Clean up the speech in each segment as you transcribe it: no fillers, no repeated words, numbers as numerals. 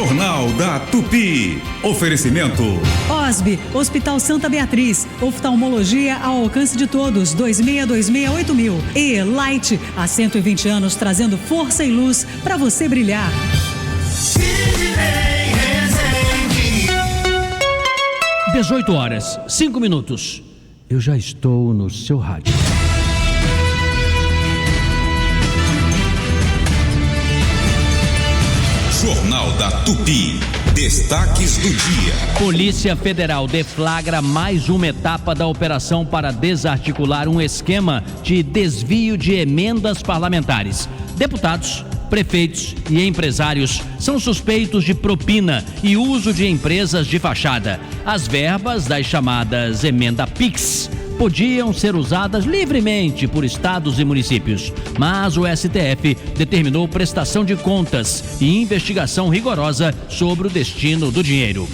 Jornal da Tupi. Oferecimento. OSB, Hospital Santa Beatriz. Oftalmologia ao alcance de todos. 26268000. E Light, há 120 anos trazendo força e luz para você brilhar. 18h05. Eu já estou no seu rádio. Jornal da Tupi. Destaques do dia. Polícia Federal deflagra mais uma etapa da operação para desarticular um esquema de desvio de emendas parlamentares. Deputados, prefeitos e empresários são suspeitos de propina e uso de empresas de fachada. As verbas das chamadas emenda PIX podiam ser usadas livremente por estados e municípios, mas o STF determinou prestação de contas e investigação rigorosa sobre o destino do dinheiro.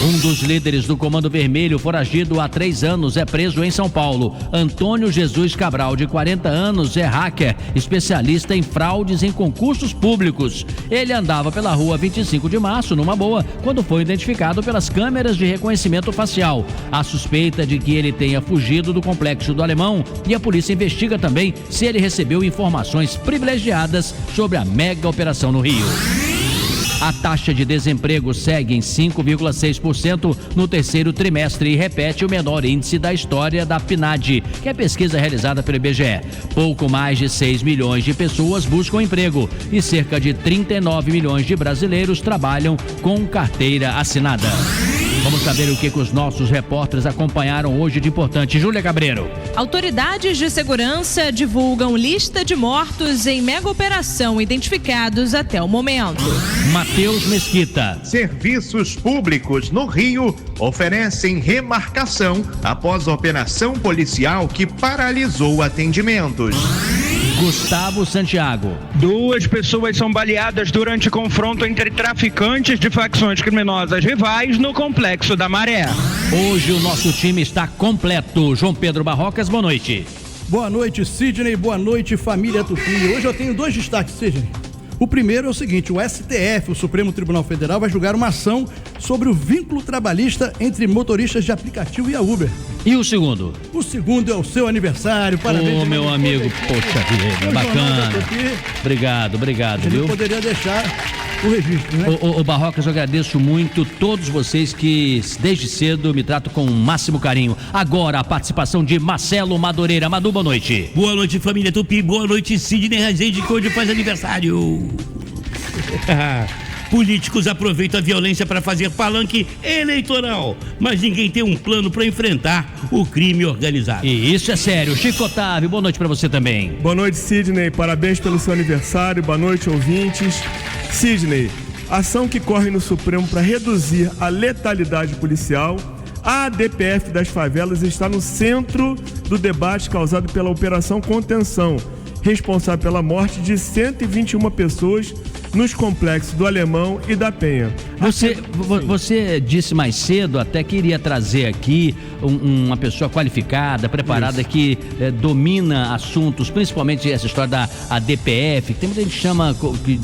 Um dos líderes do Comando Vermelho, foragido há 3 anos, é preso em São Paulo. Antônio Jesus Cabral, de 40 anos, é hacker, especialista em fraudes em concursos públicos. Ele andava pela rua 25 de março, numa boa, quando foi identificado pelas câmeras de reconhecimento facial. Há suspeita de que ele tenha fugido do Complexo do Alemão e a polícia investiga também se ele recebeu informações privilegiadas sobre a mega operação no Rio. A taxa de desemprego segue em 5,6% no terceiro trimestre e repete o menor índice da história da PNAD, que é a pesquisa realizada pelo IBGE. Pouco mais de 6 milhões de pessoas buscam emprego e cerca de 39 milhões de brasileiros trabalham com carteira assinada. Vamos saber o que os nossos repórteres acompanharam hoje de importante. Júlia Cabreiro. Autoridades de segurança divulgam lista de mortos em mega operação identificados até o momento. Matheus Mesquita. Serviços públicos no Rio oferecem remarcação após a operação policial que paralisou atendimentos. Gustavo Santiago. 2 pessoas são baleadas durante confronto entre traficantes de facções criminosas rivais no Complexo da Maré. Hoje o nosso time está completo. João Pedro Barrocas, boa noite. Boa noite, Sidney. Boa noite, família Tupi. Hoje eu tenho 2 destaques, Sidney. O primeiro é o seguinte: o STF, o Supremo Tribunal Federal, vai julgar uma ação sobre o vínculo trabalhista entre motoristas de aplicativo e a Uber. E o segundo? O segundo é o seu aniversário. Parabéns. Ô, meu amigo, poxa vida, bacana. Obrigado, viu? Eu poderia deixar o registro, né? Ô, Barrocas, eu agradeço muito todos vocês que desde cedo me tratam com o máximo carinho. Agora a participação de Marcelo Madureira. Madu, boa noite. Boa noite, família Tupi. Boa noite, Sidney Rezende, que hoje faz aniversário. Políticos aproveitam a violência para fazer palanque eleitoral, mas ninguém tem um plano para enfrentar o crime organizado. E isso é sério. Chico Otávio, boa noite para você também. Boa noite, Sidney. Parabéns pelo seu aniversário. Boa noite, ouvintes. Sidney, ação que corre no Supremo para reduzir a letalidade policial. A DPF das favelas está no centro do debate causado pela Operação Contenção, responsável pela morte de 121 pessoas nos complexos do Alemão e da Penha. Você disse mais cedo até que iria trazer aqui uma pessoa qualificada, preparada, que domina assuntos, principalmente essa história da DPF, que tem muita gente que chama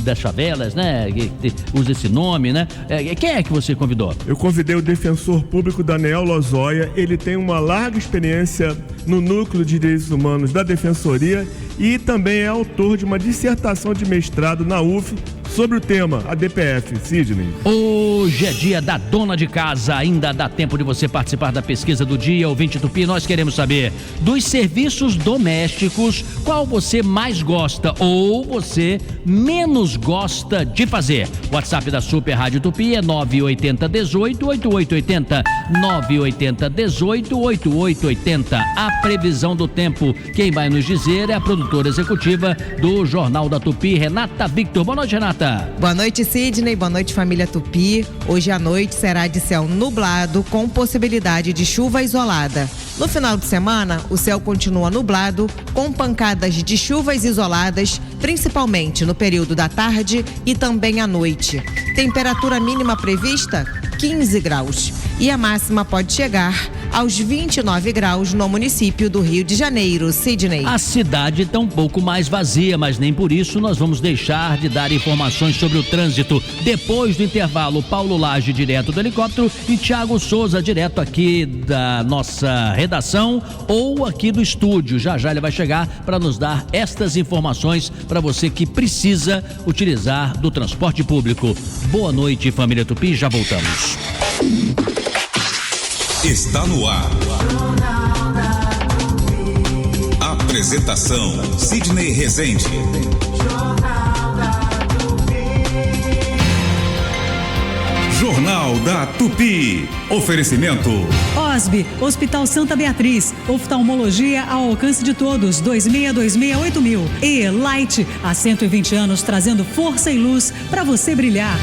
das favelas, né? Que usa esse nome, né? Quem é que você convidou? Eu convidei o defensor público Daniel Lozoya. Ele tem uma larga experiência no núcleo de direitos humanos da Defensoria e também é autor de uma dissertação de mestrado na UF sobre o tema, a DPF. Sidney. Hoje é dia da dona de casa. Ainda dá tempo de você participar da pesquisa do dia. Ouvinte Tupi, nós queremos saber dos serviços domésticos, qual você mais gosta ou você menos gosta de fazer. O WhatsApp da Super Rádio Tupi é 980 18 8880. 980 18 8880. A previsão do tempo, quem vai nos dizer é a produtora executiva do Jornal da Tupi, Renata Victor. Boa noite, Renata. Boa noite, Sidney. Boa noite, família Tupi. Hoje à noite será de céu nublado com possibilidade de chuva isolada. No final de semana, o céu continua nublado com pancadas de chuvas isoladas, principalmente no período da tarde e também à noite. Temperatura mínima prevista 15 graus e a máxima pode chegar aos 29 graus no município do Rio de Janeiro. Sidney. A cidade está um pouco mais vazia, mas nem por isso nós vamos deixar de dar informações sobre o trânsito. Depois do intervalo, Paulo Lage, direto do helicóptero, e Thiago Souza, direto aqui da nossa redação ou aqui do estúdio. Já já ele vai chegar para nos dar estas informações para você que precisa utilizar do transporte público. Boa noite, família Tupi, já voltamos. Está no ar. Apresentação: Sidney Rezende. Jornal da Tupi. Oferecimento: OSB, Hospital Santa Beatriz, oftalmologia ao alcance de todos, 26268000. E Light, há 120 anos trazendo força e luz para você brilhar.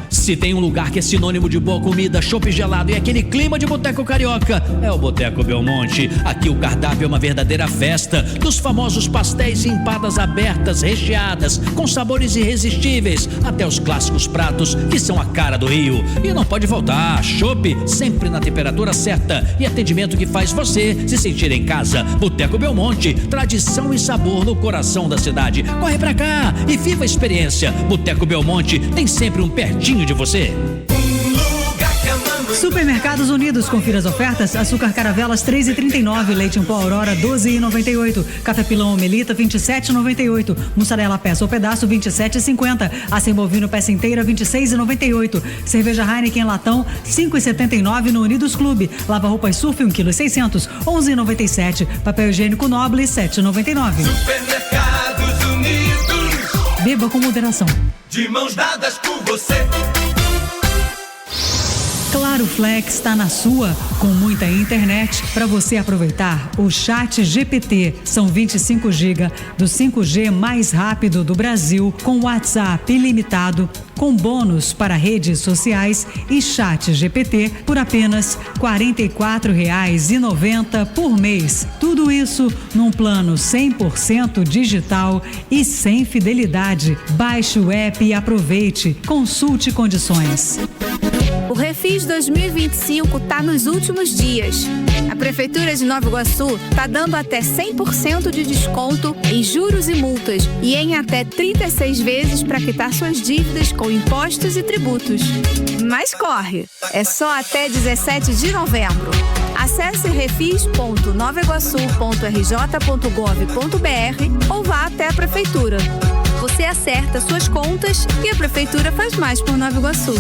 Se tem um lugar que é sinônimo de boa comida, chopp gelado e aquele clima de boteco carioca, é o Boteco Belmonte. Aqui o cardápio é uma verdadeira festa, dos famosos pastéis e empadas abertas, recheadas, com sabores irresistíveis, até os clássicos pratos que são a cara do Rio. E não pode faltar, chopp sempre na temperatura certa e atendimento que faz você se sentir em casa. Boteco Belmonte, tradição e sabor no coração da cidade. Corre pra cá e viva a experiência. Boteco Belmonte tem sempre um pertinho de você. Supermercados Unidos, confira as ofertas: açúcar Caravelas 3,39, leite em pó Aurora 12,98, café pilão Melita 27,98, mussarela peça ou pedaço 27,50, acém bovino peça inteira 26,98, cerveja Heineken latão 5,79 no Unidos Clube, lava roupas Surf 1,6 kg 11,97, papel higiênico Noble 7,99. Supermercados Unidos. Beba com moderação. De mãos dadas com você. Claro Flex está na sua, com muita internet para você aproveitar o Chat GPT. São 25 GB do 5G mais rápido do Brasil, com WhatsApp ilimitado, com bônus para redes sociais e Chat GPT por apenas R$ 44,90 por mês. Tudo isso num plano 100% digital e sem fidelidade. Baixe o app e aproveite. Consulte condições. O Refis 2025 está nos últimos dias. A Prefeitura de Nova Iguaçu está dando até 100% de desconto em juros e multas e em até 36 vezes para quitar suas dívidas com impostos e tributos. Mas corre! É só até 17 de novembro. Acesse refis.novaiguaçu.rj.gov.br ou vá até a Prefeitura. Você acerta suas contas e a Prefeitura faz mais por Nova Iguaçu.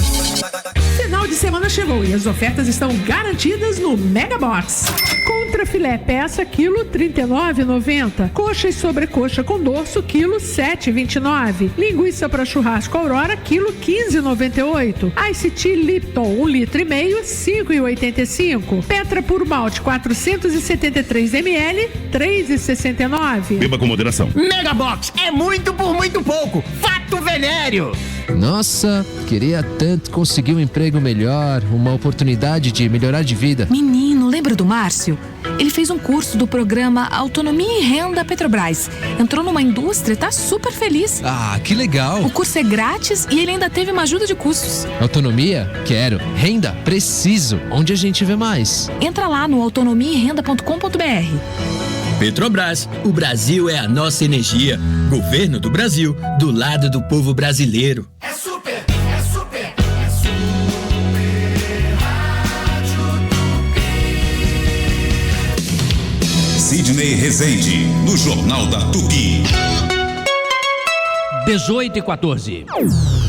Final de semana chegou e as ofertas estão garantidas no Mega Box. Contra filé peça, quilo R$ 39,90. Coxa e sobrecoxa com dorso, quilo R$ 7,29. Linguiça para churrasco Aurora, quilo R$ 15,98. Ice Tea Lipton, 1,5 litro, R$ 5,85. Petra Puro Malte, 473 ml, R$ 3,69. Beba com moderação. Mega Box é muito por muito pouco. Fato venéreo. Nossa, queria tanto conseguir um emprego melhor, uma oportunidade de melhorar de vida. Menino, lembra do Márcio? Ele fez um curso do programa Autonomia e Renda Petrobras. Entrou numa indústria e tá super feliz. Ah, que legal. O curso é grátis e ele ainda teve uma ajuda de custos. Autonomia? Quero. Renda? Preciso. Onde a gente vê mais? Entra lá no autonomiaerenda.com.br. Petrobras, o Brasil é a nossa energia. Governo do Brasil, do lado do povo brasileiro. É super, é super, é super Rádio Tupi. Sidney Rezende, no Jornal da Tupi. 18h14.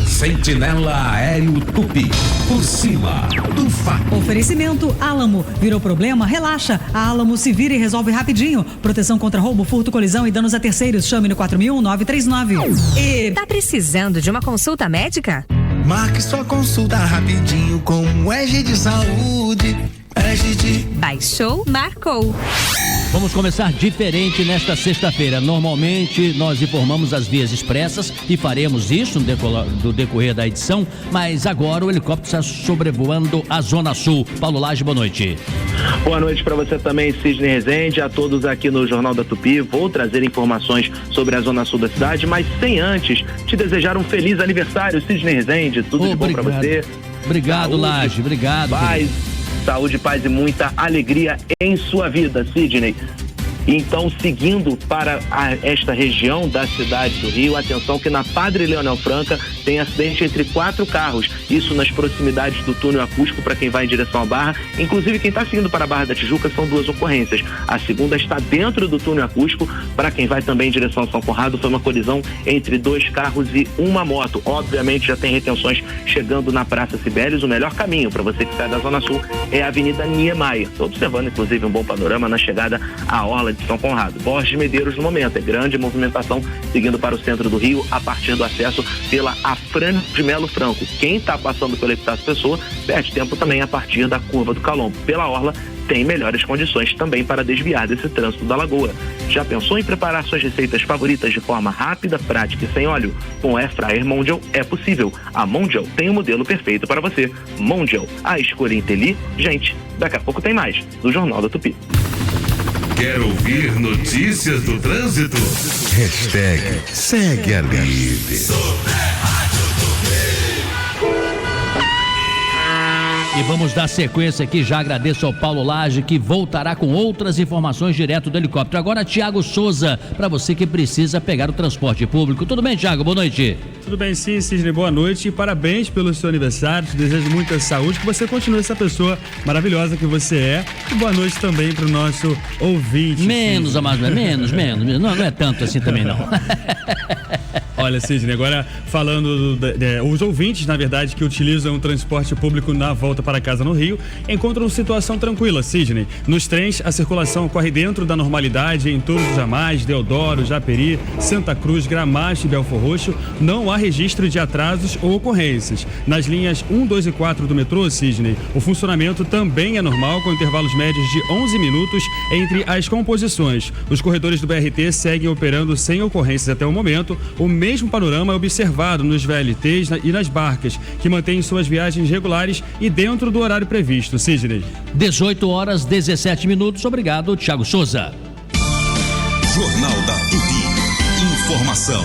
Sentinela Aéreo Tupi, por cima do fato. Oferecimento Álamo. Virou problema? Relaxa. A Álamo se vira e resolve rapidinho. Proteção contra roubo, furto, colisão e danos a terceiros. Chame no 4000-939. Tá precisando de uma consulta médica? Marque sua consulta rapidinho com o EG de Saúde. EG de... Baixou, marcou. Vamos começar diferente nesta sexta-feira. Normalmente nós informamos as vias expressas e faremos isso no decorrer da edição, mas agora o helicóptero está sobrevoando a Zona Sul. Paulo Lage, boa noite. Boa noite para você também, Sidney Rezende, a todos aqui no Jornal da Tupi. Vou trazer informações sobre a Zona Sul da cidade, mas sem antes te desejar um feliz aniversário, Sidney Rezende. Tudo de bom para você. Obrigado, Lage. Obrigado. Paz. saúde, paz e muita alegria em sua vida, Sidney. Então, seguindo para esta região da cidade do Rio, atenção que na Padre Leonel Franca tem acidente entre 4 carros, isso nas proximidades do túnel acústico para quem vai em direção à Barra. Inclusive, quem está seguindo para a Barra da Tijuca são 2 ocorrências. A segunda está dentro do túnel acústico, para quem vai também em direção a São Conrado, foi uma colisão entre 2 carros e uma moto. Obviamente, já tem retenções chegando na Praça Sibelius. O melhor caminho para você que sai da Zona Sul é a Avenida Niemeyer. Estou observando, inclusive, um bom panorama na chegada à Orla de São Conrado. Borges de Medeiros, no momento, é grande movimentação seguindo para o centro do Rio, a partir do acesso pela Afrânio de Melo Franco. Quem está passando pela Epitácio Pessoa perde tempo também a partir da curva do Calombo. Pela Orla, tem melhores condições também para desviar desse trânsito da Lagoa. Já pensou em preparar suas receitas favoritas de forma rápida, prática e sem óleo? Com Air Fryer Mondial é possível. A Mondial tem o modelo perfeito para você. Mondial, a escolha inteligente. Daqui a pouco tem mais, no Jornal da Tupi. Quer ouvir notícias do trânsito? #segue a Livre. E vamos dar sequência aqui, já agradeço ao Paulo Lage, que voltará com outras informações direto do helicóptero. Agora, Tiago Souza, para você que precisa pegar o transporte público. Tudo bem, Tiago? Boa noite. Tudo bem, sim, Sidney, boa noite e parabéns pelo seu aniversário. Te desejo muita saúde, que você continue essa pessoa maravilhosa que você é. E boa noite também para o nosso ouvinte. Menos, Amado, menos. Não é tanto assim também, não. Olha, Sidney, agora falando os ouvintes, na verdade, que utilizam o transporte público na volta para casa no Rio, encontram situação tranquila, Sidney. Nos trens, a circulação ocorre dentro da normalidade em Torres do Jamais, Deodoro, Japeri, Santa Cruz, Gramacho e Belfor Roxo. Não há registro de atrasos ou ocorrências. Nas linhas 1, 2 e 4 do metrô, Sidney, o funcionamento também é normal, com intervalos médios de 11 minutos entre as composições. Os corredores do BRT seguem operando sem ocorrências até o momento. O mesmo panorama é observado nos VLTs e nas barcas, que mantêm suas viagens regulares e dentro do horário previsto. Sidney. 18h17. Obrigado, Tiago Souza. Jornal da Tupi. Informação.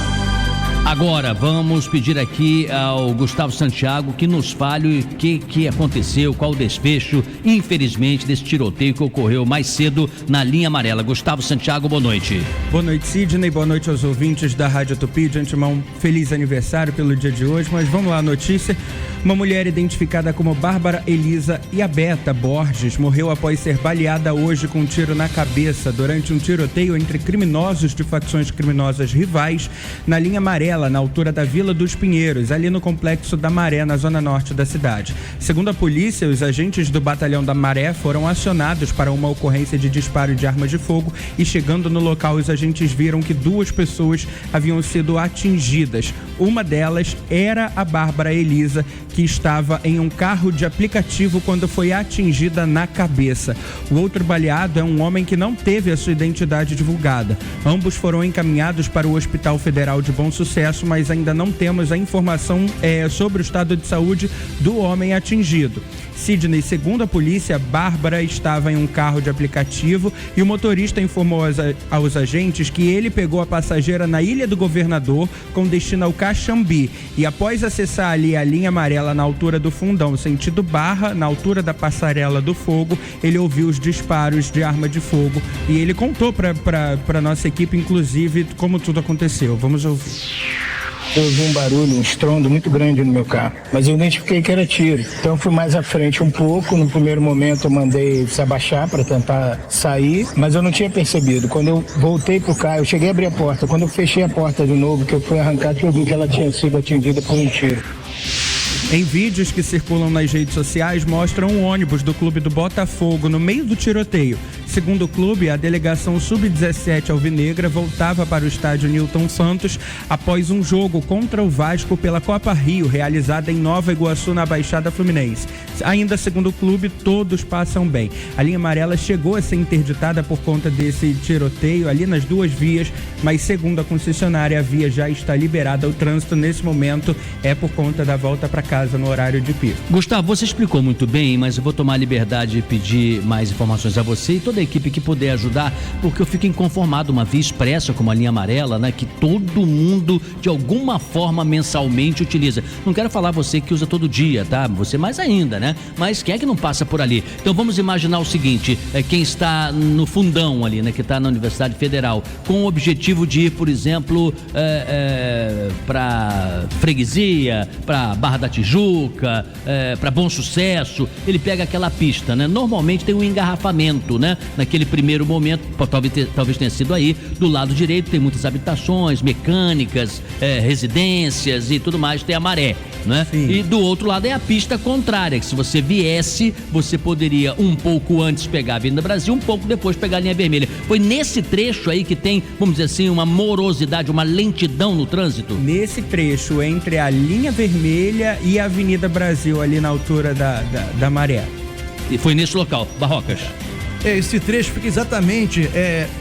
Agora vamos pedir aqui ao Gustavo Santiago que nos fale o que aconteceu, qual o desfecho, infelizmente, desse tiroteio que ocorreu mais cedo na linha amarela. Gustavo Santiago, boa noite. Boa noite, Sidney, boa noite aos ouvintes da Rádio Tupi. De antemão, feliz aniversário pelo dia de hoje, mas vamos lá, a notícia. Uma mulher identificada como Bárbara Elisa Iabeta Borges morreu após ser baleada hoje com um tiro na cabeça durante um tiroteio entre criminosos de facções criminosas rivais na linha amarela, na altura da Vila dos Pinheiros, ali no Complexo da Maré, na zona norte da cidade. Segundo a polícia, os agentes do Batalhão da Maré foram acionados para uma ocorrência de disparo de arma de fogo e, chegando no local, os agentes viram que 2 pessoas haviam sido atingidas. Uma delas era a Bárbara Elisa, que estava em um carro de aplicativo quando foi atingida na cabeça. O outro baleado é um homem que não teve a sua identidade divulgada. Ambos foram encaminhados para o Hospital Federal de Bom Sucesso, mas ainda não temos a informação sobre o estado de saúde do homem atingido. Sidney, segundo a polícia, Bárbara estava em um carro de aplicativo e o motorista informou aos agentes que ele pegou a passageira na Ilha do Governador com destino ao Caxambi e, após acessar ali a linha amarela na altura do Fundão, sentido Barra, na altura da Passarela do Fogo, ele ouviu os disparos de arma de fogo e ele contou para nossa equipe, inclusive, como tudo aconteceu. Vamos ouvir. Eu ouvi um barulho, um estrondo muito grande no meu carro, mas eu identifiquei que era tiro. Então eu fui mais à frente um pouco. No primeiro momento eu mandei se abaixar para tentar sair, mas eu não tinha percebido. Quando eu voltei pro carro, eu cheguei a abrir a porta. Quando eu fechei a porta de novo, que eu fui arrancar, eu vi que ela tinha sido atingida por um tiro. Em vídeos que circulam nas redes sociais, mostram um ônibus do clube do Botafogo no meio do tiroteio. Segundo o clube, a delegação Sub-17 alvinegra voltava para o estádio Newton Santos após um jogo contra o Vasco pela Copa Rio, realizada em Nova Iguaçu, na Baixada Fluminense. Ainda segundo o clube, todos passam bem. A linha amarela chegou a ser interditada por conta desse tiroteio ali nas 2 vias, mas segundo a concessionária, a via já está liberada. O trânsito nesse momento é por conta da volta para casa no horário de pico. Gustavo, você explicou muito bem, mas eu vou tomar a liberdade de pedir mais informações a você e toda a equipe que puder ajudar, porque eu fico inconformado, uma via expressa como a linha amarela, né, que todo mundo de alguma forma mensalmente utiliza. Não quero falar você que usa todo dia, tá? Você mais ainda, né? Mas quem é que não passa por ali? Então vamos imaginar o seguinte, quem está no fundão ali, né, que está na Universidade Federal, com o objetivo de ir, por exemplo, para Freguesia, para Barra da Tijuca, para Bom Sucesso, ele pega aquela pista, né? Normalmente tem um engarrafamento, né? Naquele primeiro momento, talvez tenha sido aí, do lado direito tem muitas habitações, mecânicas, residências e tudo mais, tem a maré, né? E do outro lado é a pista contrária, que se você viesse, você poderia um pouco antes pegar a Avenida Brasil, um pouco depois pegar a linha vermelha. Foi nesse trecho aí que tem, vamos dizer assim, uma morosidade, uma lentidão no trânsito? Nesse trecho entre a linha vermelha e a Avenida Brasil, ali na altura da maré. E foi nesse local, Barrocas. Esse trecho fica exatamente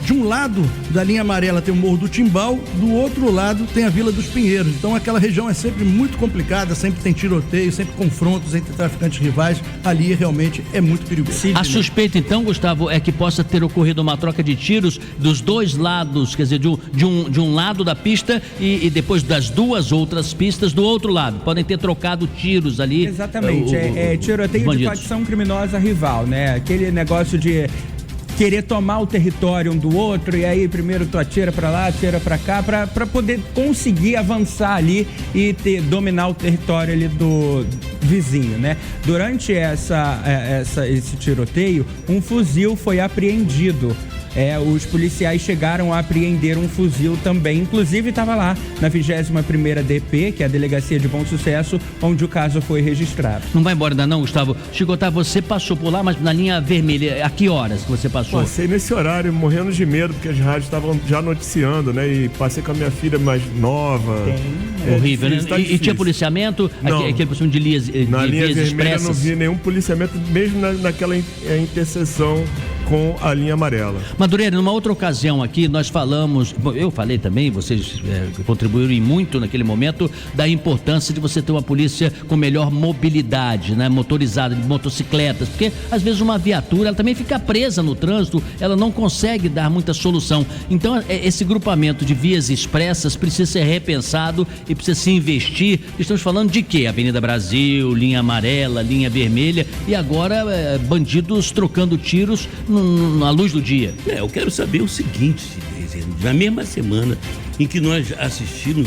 de um lado da linha amarela tem o Morro do Timbal, do outro lado tem a Vila dos Pinheiros. Então aquela região é sempre muito complicada, sempre tem tiroteio, sempre confrontos entre traficantes rivais. Ali realmente é muito perigoso. A suspeita então, Gustavo, é que possa ter ocorrido uma troca de tiros dos dois lados, quer dizer, de um lado da pista e depois das duas outras pistas do outro lado. Podem ter trocado tiros ali. Exatamente, tiroteio de facção criminosa rival, né? Aquele negócio de querer tomar o território um do outro, e aí primeiro tu atira pra lá, atira pra cá, pra poder conseguir avançar ali e dominar o território ali do vizinho, né? Durante esse tiroteio, um fuzil foi apreendido. Os policiais chegaram a apreender um fuzil também, inclusive estava lá na 21ª DP, que é a Delegacia de Bom Sucesso, onde o caso foi registrado. Não vai embora ainda não, Gustavo? Chigotá, você passou por lá, mas na linha vermelha, a que horas que você passou? Passei nesse horário, morrendo de medo, porque as rádios estavam já noticiando, né? E passei com a minha filha mais nova. Horrível, né? E tinha policiamento? Não. Aquele policiamento de vias expressas? Na linha vermelha não vi nenhum policiamento, mesmo naquela interseção com a linha amarela. Madureira, numa outra ocasião aqui, nós falamos, eu falei também, vocês contribuíram muito naquele momento, da importância de você ter uma polícia com melhor mobilidade, né, motorizada, de motocicletas, porque às vezes uma viatura, ela também fica presa no trânsito, ela não consegue dar muita solução. Então, esse grupamento de vias expressas precisa ser repensado e precisa se investir. Estamos falando de quê? Avenida Brasil, linha amarela, linha vermelha, e agora bandidos trocando tiros na luz do dia. Eu quero saber o seguinte, na mesma semana em que nós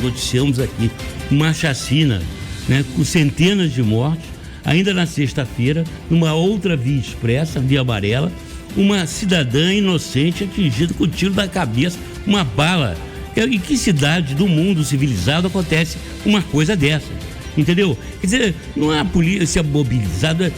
noticiamos aqui uma chacina, né, com centenas de mortes, ainda na sexta-feira, numa outra via expressa, via amarela, uma cidadã inocente atingida com o tiro da cabeça, uma bala. Em que cidade do mundo civilizado acontece uma coisa dessa? Entendeu? Quer dizer, não é a polícia mobilizada.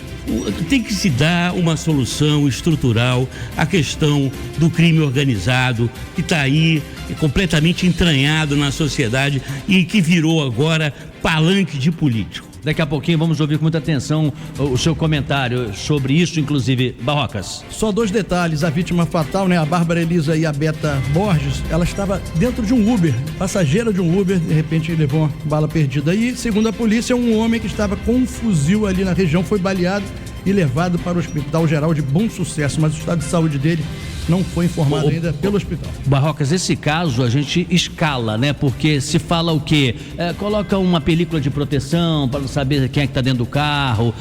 Tem que se dar uma solução estrutural à questão do crime organizado, que está aí completamente entranhado na sociedade e que virou agora palanque de político. Daqui a pouquinho vamos ouvir com muita atenção o seu comentário sobre isso, inclusive, Barrocas. Só 2 detalhes, a vítima fatal, né, a Bárbara Elisa e a Beta Borges, ela estava dentro de um Uber, passageira de um Uber, de repente levou uma bala perdida. E, segundo a polícia, um homem que estava com um fuzil ali na região foi baleado e levado para o Hospital Geral de Bom Sucesso, mas o estado de saúde dele não foi informado ainda pelo hospital. Barrocas, esse caso a gente escala, né? Porque se fala o quê? Coloca uma película de proteção para não saber quem é que está dentro do carro.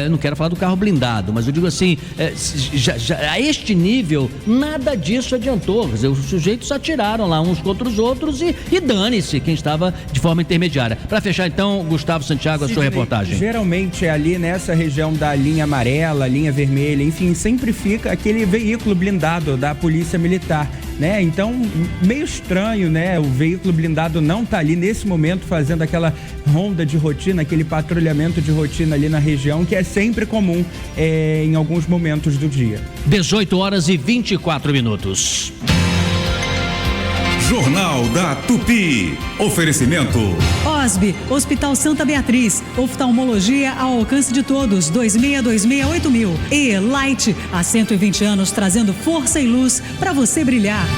Não quero falar do carro blindado, mas eu digo assim, a este nível, nada disso adiantou. Quer dizer, os sujeitos atiraram lá uns contra os outros e dane-se quem estava de forma intermediária. Para fechar então, Gustavo Santiago, a sua reportagem. Geralmente ali nessa região da linha amarela, linha vermelha, enfim, sempre fica aquele veículo blindado da Polícia Militar, né? Então, meio estranho, né? O veículo blindado não tá ali nesse momento fazendo aquela ronda de rotina, aquele patrulhamento de rotina ali na região, que é sempre comum em alguns momentos do dia. 18h24. Jornal da Tupi. Oferecimento. OSB, Hospital Santa Beatriz. Oftalmologia ao alcance de todos. 26268000. E Light, há 120 anos trazendo força e luz para você brilhar.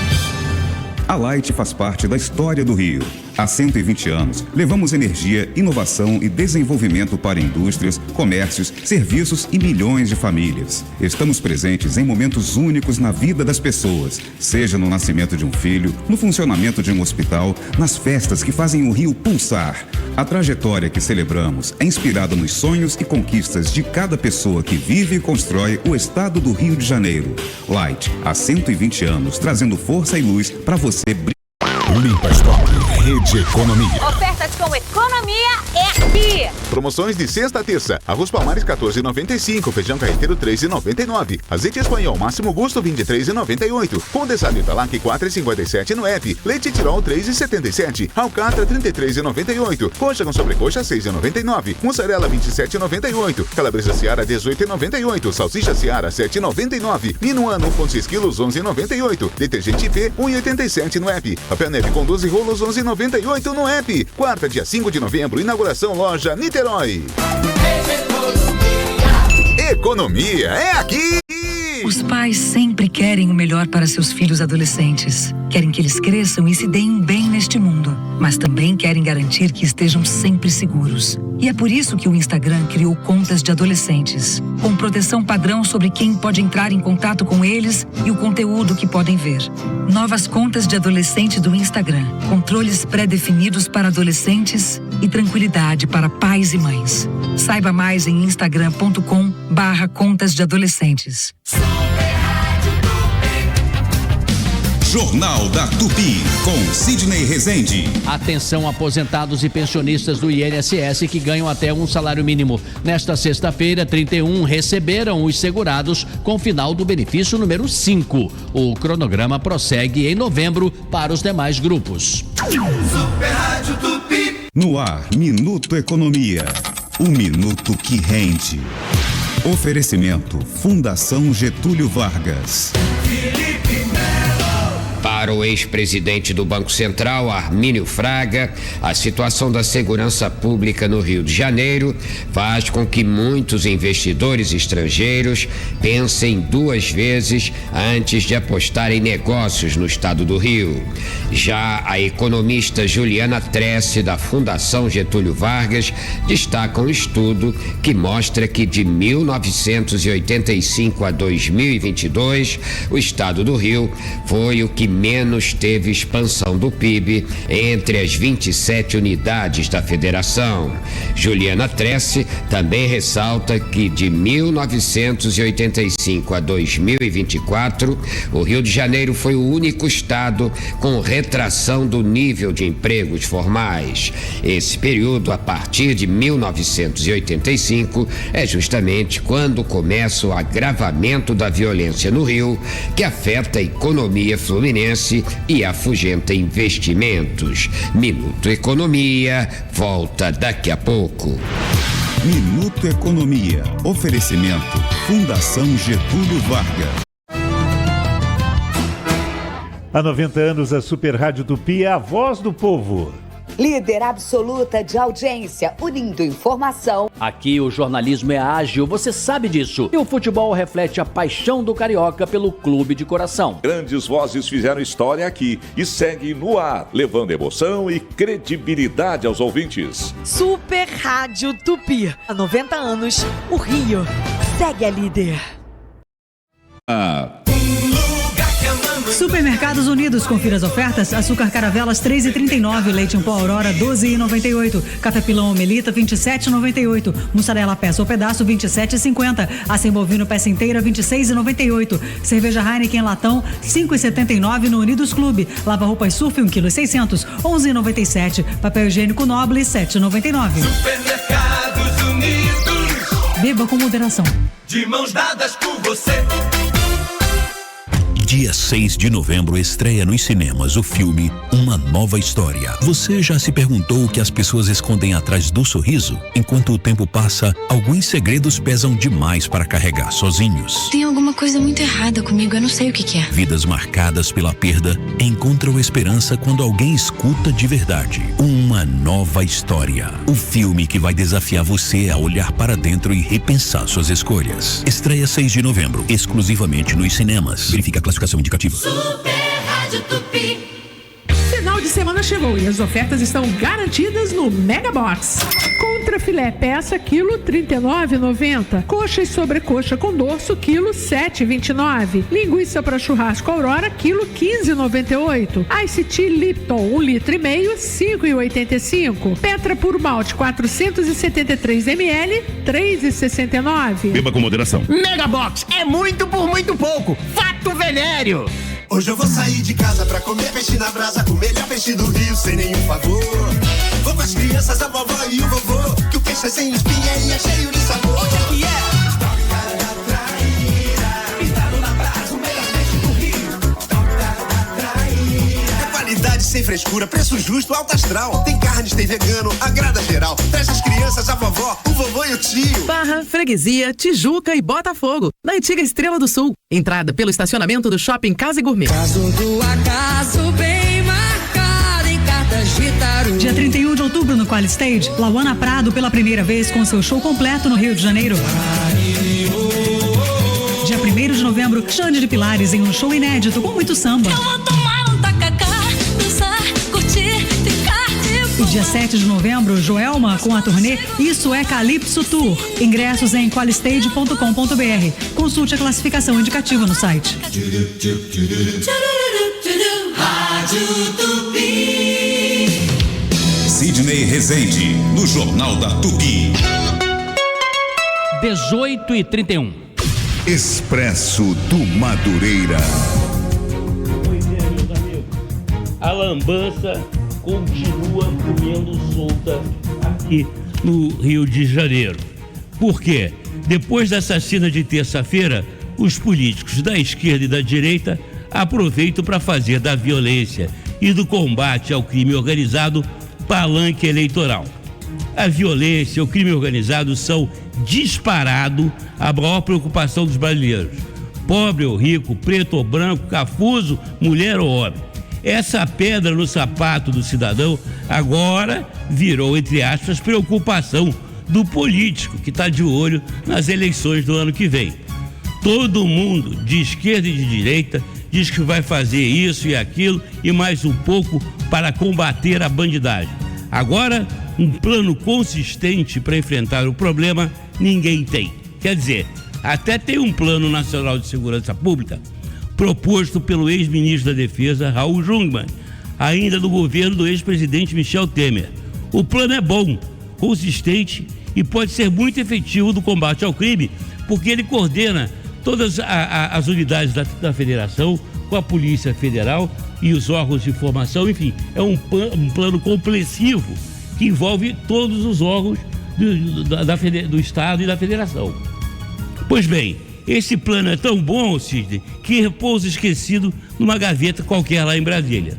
A Light faz parte da história do Rio. Há 120 anos, levamos energia, inovação e desenvolvimento para indústrias, comércios, serviços e milhões de famílias. Estamos presentes em momentos únicos na vida das pessoas, seja no nascimento de um filho, no funcionamento de um hospital, nas festas que fazem o Rio pulsar. A trajetória que celebramos é inspirada nos sonhos e conquistas de cada pessoa que vive e constrói o estado do Rio de Janeiro. Light, há 120 anos, trazendo força e luz para você brilhar. Limpa Stop, Rede Economia. Ofertas com economia é aqui. Promoções de sexta a terça. Arroz Palmares 14,95, feijão carreteiro 3,99, azeite espanhol máximo gosto 23,98, condensado Italac 4,57 no app, leite Tirol 3,77, alcatra 33,98, coxa com sobrecoxa 6,99, mussarela 27,98, calabresa Seara 18,98, salsicha Seara 7,99, minuano 1,6 quilos 11,98, detergente IP 1,87 no app, papel neve com 12 rolos 11,98 no app. Quarta, dia 5 de novembro, inauguração loja Niterói. Economia é aqui! Os pais sempre querem o melhor para seus filhos adolescentes. Querem que eles cresçam e se deem bem neste mundo, mas também querem garantir que estejam sempre seguros. E é por isso que o Instagram criou contas de adolescentes, com proteção padrão sobre quem pode entrar em contato com eles e o conteúdo que podem ver. Novas contas de adolescente do Instagram, controles pré-definidos para adolescentes e tranquilidade para pais e mães. Saiba mais em instagram.com/contas de adolescentes. Jornal da Tupi, com Sidney Rezende. Atenção, aposentados e pensionistas do INSS que ganham até um salário mínimo. Nesta sexta-feira, 31, receberam os segurados com o final do benefício número 5. O cronograma prossegue em novembro para os demais grupos. Super Rádio Tupi. No ar, Minuto Economia. O minuto que rende. Oferecimento, Fundação Getúlio Vargas. Para o ex-presidente do Banco Central, Armínio Fraga, a situação da segurança pública no Rio de Janeiro faz com que muitos investidores estrangeiros pensem duas vezes antes de apostar em negócios no estado do Rio. Já a economista Juliana Tresse, da Fundação Getúlio Vargas, destaca um estudo que mostra que de 1985 a 2022, o estado do Rio foi o que menos teve expansão do PIB entre as 27 unidades da federação. Juliana Tresse também ressalta que de 1985 a 2024, o Rio de Janeiro foi o único estado com retração do nível de empregos formais. Esse período, a partir de 1985, é justamente quando começa o agravamento da violência no Rio, que afeta a economia fluminense e afugenta investimentos. Minuto Economia volta daqui a pouco. Minuto Economia. Oferecimento, Fundação Getúlio Vargas. Há 90 anos, a Super Rádio Tupi é a voz do povo. Líder absoluta de audiência, unindo informação. Aqui o jornalismo é ágil, você sabe disso. E o futebol reflete a paixão do carioca pelo clube de coração. Grandes vozes fizeram história aqui e seguem no ar, levando emoção e credibilidade aos ouvintes. Super Rádio Tupi. Há 90 anos, o Rio segue a líder. Supermercados Unidos, confira as ofertas. Açúcar Caravelas 3,39, leite em pó Aurora 12,98, café pilão Melita 27,98, mussarela peça ou pedaço 27,50, acém bovino peça inteira 26,98, cerveja Heineken latão 5,79 no Unidos Clube, lava roupas Surf 1,6 kg 11,97, papel higiênico Noble 7,99. Supermercados Unidos. Beba com moderação. De mãos dadas com você. Dia 6 de novembro estreia nos cinemas o filme Uma Nova História. Você já se perguntou o que as pessoas escondem atrás do sorriso? Enquanto o tempo passa, alguns segredos pesam demais para carregar sozinhos. Tem alguma coisa muito errada comigo, eu não sei o que é. Vidas marcadas pela perda encontram esperança quando alguém escuta de verdade. Uma Nova História. O filme que vai desafiar você a olhar para dentro e repensar suas escolhas. Estreia 6 de novembro, exclusivamente nos cinemas. Verifique a classificação indicativa. Final de semana chegou e as ofertas estão garantidas no Mega Box. Contra filé peça, quilo 39,90. Coxa e sobrecoxa com dorso, quilo 7,29. Linguiça para churrasco Aurora, quilo 15,98. Ice Tea Lipton, 1,5 litro, 5,85. Petra Puro Malte, 473 ml, 3,69. Beba com moderação. Mega Box é muito por muito pouco. Fato venéreo. Hoje eu vou sair de casa pra comer peixe na brasa, com o melhor peixe do Rio, sem nenhum favor. Vou com as crianças, a vovó e o vovô, que o peixe é sem espinha e é cheio de sabor. Onde é que é? Qualidade sem frescura, preço justo, alto astral. Tem carnes, tem vegano, agrada geral. Traz as crianças, a vovó, o vovô e o tio. Barra, Freguesia, Tijuca e Botafogo. Na antiga Estrela do Sul. Entrada pelo estacionamento do Shopping Casa e Gourmet. Caso do acaso bem marcado em cartas de tarô. Dia 31 de outubro no Qual Stage, Lauana Prado pela primeira vez com seu show completo no Rio de Janeiro. Dia 1º de novembro, Xande de Pilares em um show inédito com muito samba. Eu vou tomar um tacacá, dançar, curtir, ficar de boa. E dia 7 de novembro, Joelma com a turnê Isso é Calypso Tour. Ingressos em qualistage.com.br. Consulte a classificação indicativa no site. Rádio Tupi. Sidney Rezende, no Jornal da Tupi. 18h31. Expresso do Madureira. Pois é, meus amigos. A lambança continua comendo solta aqui no Rio de Janeiro. Por quê? Depois da assassina de terça-feira, os políticos da esquerda e da direita aproveitam para fazer da violência e do combate ao crime organizado palanque eleitoral. A violência e o crime organizado são disparado a maior preocupação dos brasileiros. Pobre ou rico, preto ou branco, cafuso, mulher ou homem. Essa pedra no sapato do cidadão agora virou, entre aspas, preocupação do político que está de olho nas eleições do ano que vem. Todo mundo, de esquerda e de direita, diz que vai fazer isso e aquilo e mais um pouco para combater a bandidagem. Agora, um plano consistente para enfrentar o problema ninguém tem. Quer dizer, até tem um Plano Nacional de Segurança Pública proposto pelo ex-ministro da Defesa, Raul Jungmann, ainda do governo do ex-presidente Michel Temer. O plano é bom, consistente e pode ser muito efetivo no combate ao crime, porque ele coordena todas as unidades da federação com a Polícia Federal e os órgãos de informação, enfim, é um plano complessivo que envolve todos os órgãos do Estado e da Federação. Pois bem, esse plano é tão bom, Sidney, que repousa esquecido numa gaveta qualquer lá em Brasília.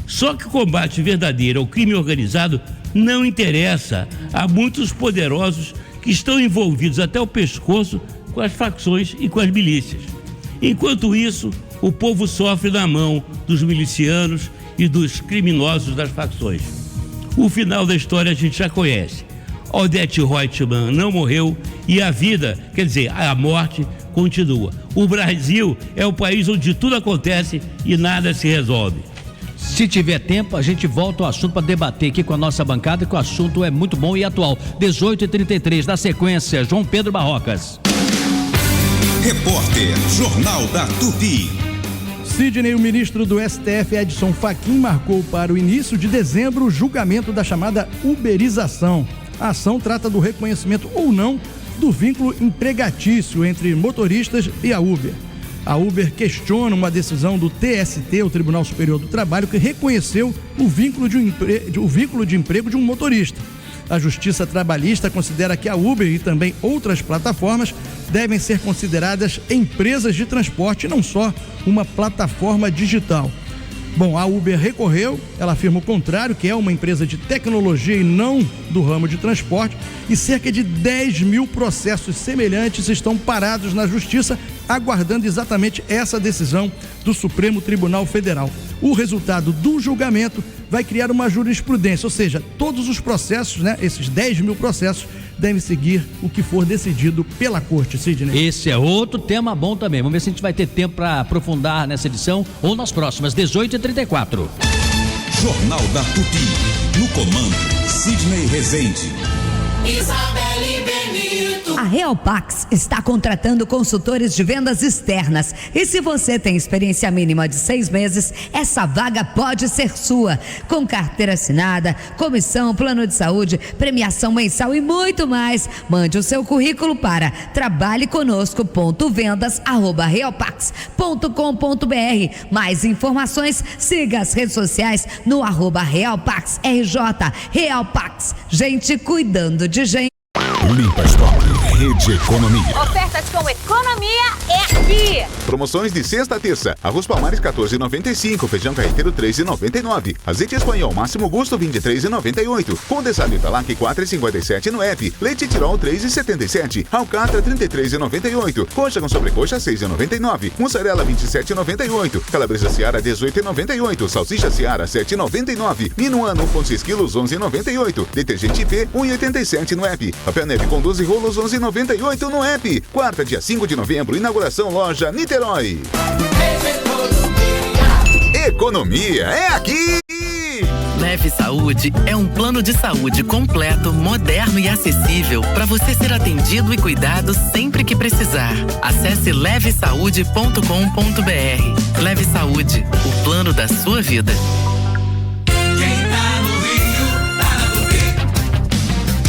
Só que o combate verdadeiro ao crime organizado não interessa a muitos poderosos que estão envolvidos até o pescoço com as facções e com as milícias. Enquanto isso, o povo sofre na mão dos milicianos e dos criminosos das facções. O final da história a gente já conhece. Odete Reutemann não morreu e a vida, quer dizer, a morte continua. O Brasil é o país onde tudo acontece e nada se resolve. Se tiver tempo, a gente volta ao assunto para debater aqui com a nossa bancada, que o assunto é muito bom e atual. 18h33, na sequência, João Pedro Barrocas. Repórter Jornal da Tupi. Sidney, o ministro do STF, Edson Fachin, marcou para o início de dezembro o julgamento da chamada uberização. A ação trata do reconhecimento ou não do vínculo empregatício entre motoristas e a Uber. A Uber questiona uma decisão do TST, o Tribunal Superior do Trabalho, que reconheceu o vínculo de emprego de um motorista. A Justiça Trabalhista considera que a Uber e também outras plataformas devem ser consideradas empresas de transporte e não só uma plataforma digital. Bom, a Uber recorreu, ela afirma o contrário, que é uma empresa de tecnologia e não do ramo de transporte, e cerca de 10 mil processos semelhantes estão parados na Justiça, aguardando exatamente essa decisão do Supremo Tribunal Federal. O resultado do julgamento vai criar uma jurisprudência, ou seja, todos os processos, esses 10 mil processos, devem seguir o que for decidido pela Corte, Sidney. Esse é outro tema bom também. Vamos ver se a gente vai ter tempo para aprofundar nessa edição ou nas próximas. 18h34. Jornal da Tupi. No comando, Sidney Rezende. Isabelle Benito. A Realpax está contratando consultores de vendas externas. E se você tem experiência mínima de 6 meses, essa vaga pode ser sua. Com carteira assinada, comissão, plano de saúde, premiação mensal e muito mais. Mande o seu currículo para trabalheconosco.vendas@realpax.com.br. Mais informações, siga as redes sociais no @RealpaxRJ. Realpax, gente cuidando de gente. Limpa Stop, Rede Economia. Ofertas com economia é aqui. Promoções de sexta a terça. Arroz Palmares 14,95, feijão carreteiro 3,99, azeite espanhol máximo gosto 23,98, condensado Italac 4,57 no app, leite Tirol 3,77, alcatra 33,98, coxa com sobrecoxa 6,99, mussarela 27,98, calabresa Seara 18,98, salsicha Seara 7,99, minuano 1,6 quilos 11,98, detergente IP 1,87 no app, papel neve com 12 rolos 11,98 no app. Quarta, dia 5 de novembro, inauguração loja Niterói. Economia é aqui! Leve Saúde é um plano de saúde completo, moderno e acessível para você ser atendido e cuidado sempre que precisar. Acesse levesaude.com.br. Leve Saúde, o plano da sua vida.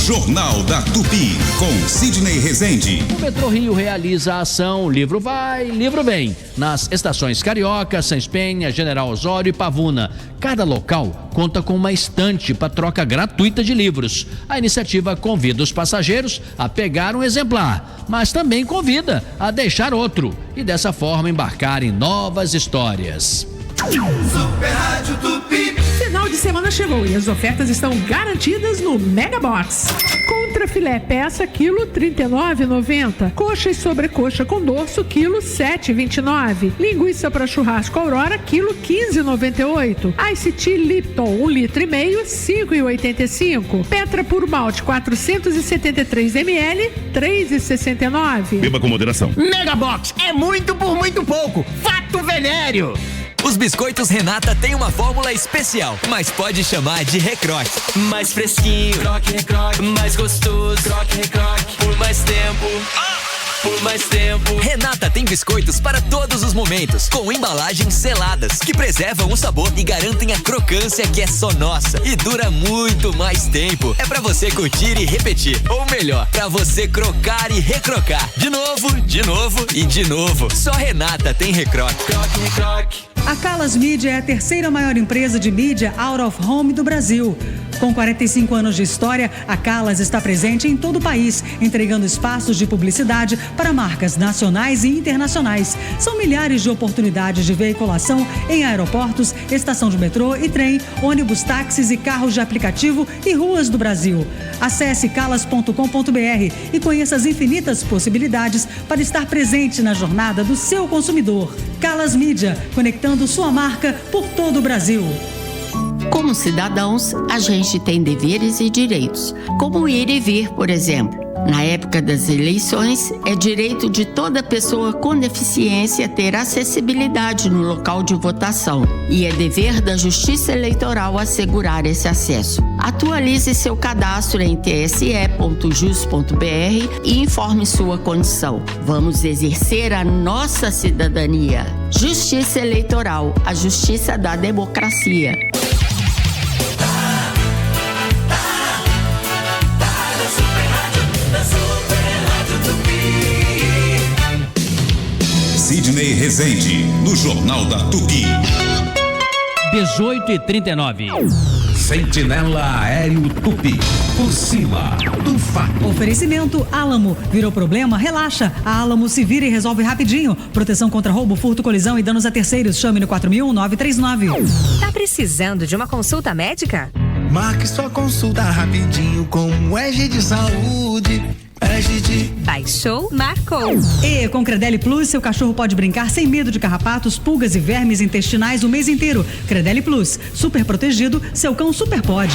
Jornal da Tupi, com Sidney Rezende. O Metrô Rio realiza a ação Livro Vai, Livro Vem, nas estações Carioca, Sans Penha, General Osório e Pavuna. Cada local conta com uma estante para troca gratuita de livros. A iniciativa convida os passageiros a pegar um exemplar, mas também convida a deixar outro e dessa forma embarcar em novas histórias. Super Rádio Tupi. Final de semana chegou e as ofertas estão garantidas no Mega Box. Contra filé peça, quilo 39,90. Coxa e sobrecoxa com dorso, quilo 7,29. Linguiça para churrasco Aurora, quilo 15,98. Ice Tea Lipton, 1,5 litro, 5,85. Petra Puro Malte, 473 ml, 3,69. Beba com moderação. Mega Box é muito por muito pouco. Fato venéreo. Os biscoitos Renata têm uma fórmula especial, mas pode chamar de recroque. Mais fresquinho, croque, recroque. Mais gostoso, croque, recroque. Por mais tempo, por mais tempo. Renata tem biscoitos para todos os momentos, com embalagens seladas, que preservam o sabor e garantem a crocância que é só nossa e dura muito mais tempo. É pra você curtir e repetir, ou melhor, pra você crocar e recrocar. De novo e de novo. Só Renata tem recroque. Croque, recroque. A Calas Mídia é a terceira maior empresa de mídia out of home do Brasil. Com 45 anos de história, a Calas está presente em todo o país, entregando espaços de publicidade para marcas nacionais e internacionais. São milhares de oportunidades de veiculação em aeroportos, estação de metrô e trem, ônibus, táxis e carros de aplicativo e ruas do Brasil. Acesse calas.com.br e conheça as infinitas possibilidades para estar presente na jornada do seu consumidor. Calas Mídia, conectando sua marca por todo o Brasil. Como cidadãos, a gente tem deveres e direitos, como ir e vir, por exemplo. Na época das eleições, é direito de toda pessoa com deficiência ter acessibilidade no local de votação e é dever da Justiça Eleitoral assegurar esse acesso. Atualize seu cadastro em tse.jus.br e informe sua condição. Vamos exercer a nossa cidadania. Justiça Eleitoral, a justiça da democracia. Sidney Rezende, no Jornal da Tupi. 18h39. Sentinela Aéreo Tupi. Por cima do fato. Oferecimento Álamo. Virou problema? Relaxa. A Álamo se vira e resolve rapidinho. Proteção contra roubo, furto, colisão e danos a terceiros. Chame no 4000-939. Tá precisando de uma consulta médica? Marque sua consulta rapidinho com o EG de Saúde. Baixou, marcou. E com Credelli Plus, seu cachorro pode brincar sem medo de carrapatos, pulgas e vermes intestinais o mês inteiro. Credelli Plus, super protegido, seu cão super pode.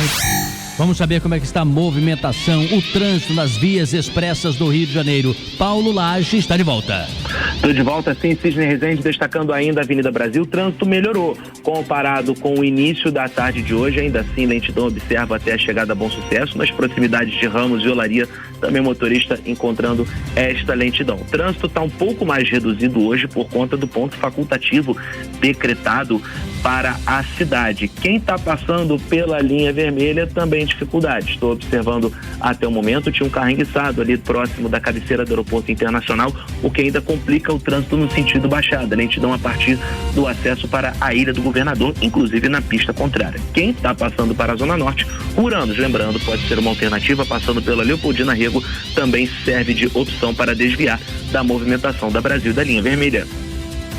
Vamos saber como é que está a movimentação, o trânsito nas vias expressas do Rio de Janeiro. Paulo Lage está de volta. Estou de volta, sim, Sidney Rezende, destacando ainda a Avenida Brasil. O trânsito melhorou, comparado com o início da tarde de hoje. Ainda assim, lentidão observa até a chegada a Bom Sucesso. Nas proximidades de Ramos e Olaria, também motorista encontrando esta lentidão. O trânsito está um pouco mais reduzido hoje por conta do ponto facultativo decretado para a cidade. Quem está passando pela linha vermelha também dificuldade. Estou observando até o momento, tinha um carro enguiçado ali próximo da cabeceira do aeroporto internacional, o que ainda complica o trânsito no sentido Baixada. Lentidão a partir do acesso para a Ilha do Governador, inclusive na pista contrária. Quem está passando para a Zona Norte, Uranos, lembrando, pode ser uma alternativa, passando pela Leopoldina Rego, também serve de opção para desviar da movimentação da Brasil da linha vermelha.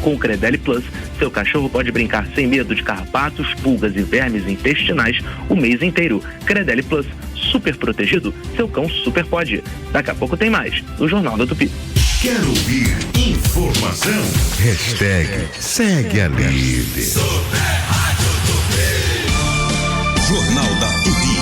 Com o Credelli Plus, seu cachorro pode brincar sem medo de carrapatos, pulgas e vermes intestinais o mês inteiro. Credelli Plus, super protegido, seu cão super pode. Daqui a pouco tem mais, no Jornal da Tupi. Quer ouvir informação? #segue a líder. Jornal da Tupi.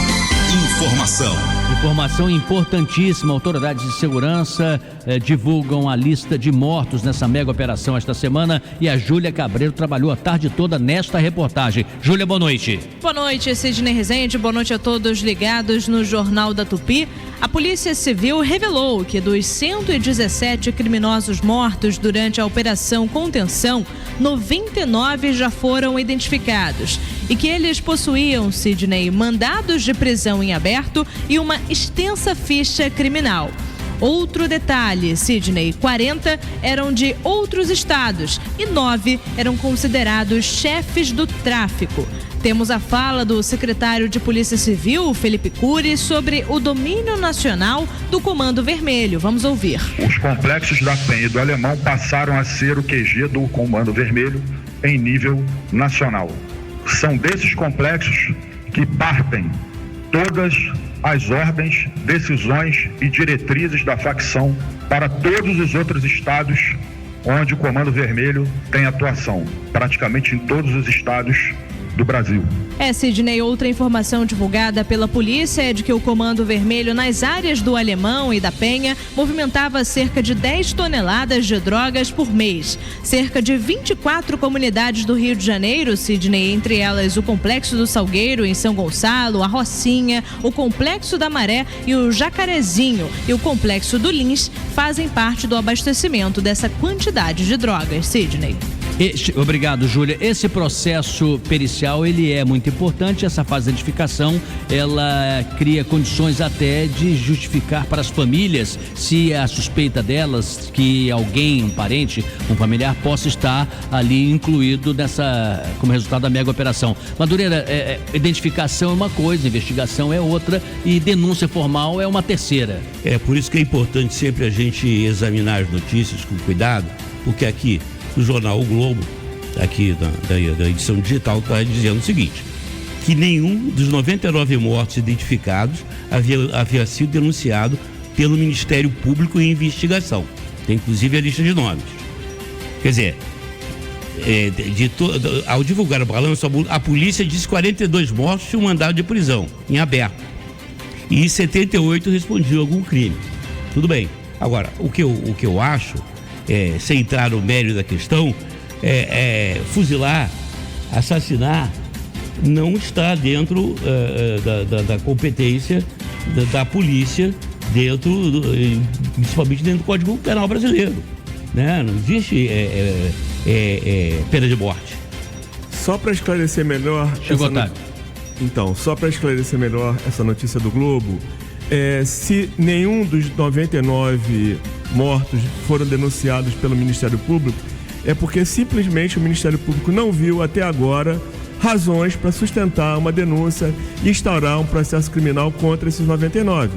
Informação importantíssima. Autoridades de segurança divulgam a lista de mortos nessa mega operação esta semana e a Júlia Cabreiro trabalhou a tarde toda nesta reportagem. Júlia, boa noite. Boa noite, Sidney Rezende. Boa noite a todos ligados no Jornal da Tupi. A Polícia Civil revelou que dos 117 criminosos mortos durante a Operação Contenção, 99 já foram identificados e que eles possuíam, Sidney, mandados de prisão em aberto e uma extensa ficha criminal. Outro detalhe, Sidney, 40 eram de outros estados e 9 eram considerados chefes do tráfico. Temos a fala do secretário de Polícia Civil, Felipe Cury, sobre o domínio nacional do Comando Vermelho. Vamos ouvir. Os complexos da Penha e do Alemão passaram a ser o QG do Comando Vermelho em nível nacional. São desses complexos que partem todas as ordens, decisões e diretrizes da facção para todos os outros estados onde o Comando Vermelho tem atuação, praticamente em todos os estados do Brasil. Sidney, outra informação divulgada pela polícia é de que o Comando Vermelho nas áreas do Alemão e da Penha movimentava cerca de 10 toneladas de drogas por mês. Cerca de 24 comunidades do Rio de Janeiro, Sidney, entre elas o Complexo do Salgueiro em São Gonçalo, a Rocinha, o Complexo da Maré e o Jacarezinho e o Complexo do Lins fazem parte do abastecimento dessa quantidade de drogas, Sidney. Obrigado, Júlia. Esse processo pericial, ele é muito importante. Essa fase de identificação, ela cria condições até de justificar para as famílias, se a suspeita delas, que alguém, um parente, um familiar, possa estar ali incluído nessa, como resultado da mega operação. Madureira, identificação é uma coisa, investigação é outra e denúncia formal é uma terceira. É por isso que é importante sempre a gente examinar as notícias com cuidado, porque aqui no jornal O Globo, aqui da edição digital, está dizendo o seguinte, que nenhum dos 99 mortos identificados havia sido denunciado pelo Ministério Público em investigação. Tem inclusive a lista de nomes. Quer dizer, ao divulgar o balanço, a polícia disse que 42 mortos tinham mandado de prisão em aberto e 78 respondiam a algum crime. Tudo bem. Agora, o que eu acho, sem entrar no mérito da questão, fuzilar, assassinar, não está dentro da competência da polícia, principalmente dentro do Código Penal brasileiro, né? Não existe pena de morte. Só para esclarecer melhor... só para esclarecer melhor essa notícia do Globo, se nenhum dos 99 mortos foram denunciados pelo Ministério Público, é porque simplesmente o Ministério Público não viu até agora razões para sustentar uma denúncia e instaurar um processo criminal contra esses 99.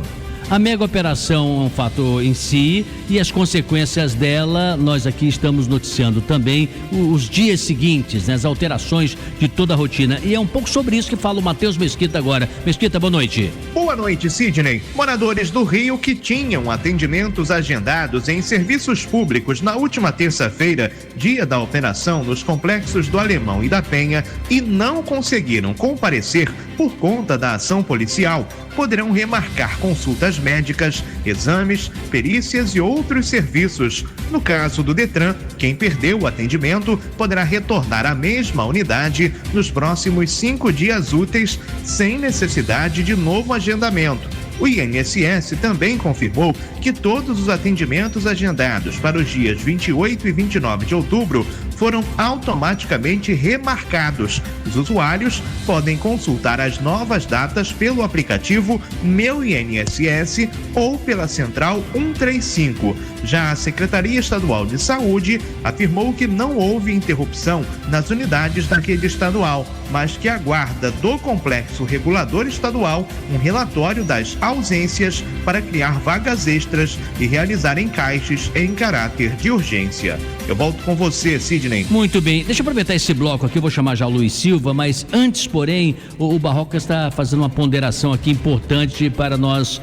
A mega operação é um fato em si e as consequências dela, nós aqui estamos noticiando também os dias seguintes, né, as alterações de toda a rotina. E é um pouco sobre isso que fala o Matheus Mesquita agora. Mesquita, boa noite. Boa noite, Sidney. Moradores do Rio que tinham atendimentos agendados em serviços públicos na última terça-feira, dia da operação nos complexos do Alemão e da Penha, e não conseguiram comparecer por conta da ação policial, poderão remarcar consultas médicas, exames, perícias e outros serviços. No caso do Detran, quem perdeu o atendimento poderá retornar à mesma unidade nos próximos 5 dias úteis, sem necessidade de novo agendamento. O INSS também confirmou que todos os atendimentos agendados para os dias 28 e 29 de outubro foram automaticamente remarcados. Os usuários podem consultar as novas datas pelo aplicativo Meu INSS ou pela Central 135. Já a Secretaria Estadual de Saúde afirmou que não houve interrupção nas unidades da rede estadual, mas que aguarda do Complexo Regulador Estadual um relatório das ausências para criar vagas extras e realizar encaixes em caráter de urgência. Eu volto com você, Sidney. Muito bem, deixa eu aproveitar esse bloco aqui, eu vou chamar já o Luiz Silva, mas antes, porém, o Barroca está fazendo uma ponderação aqui importante para nós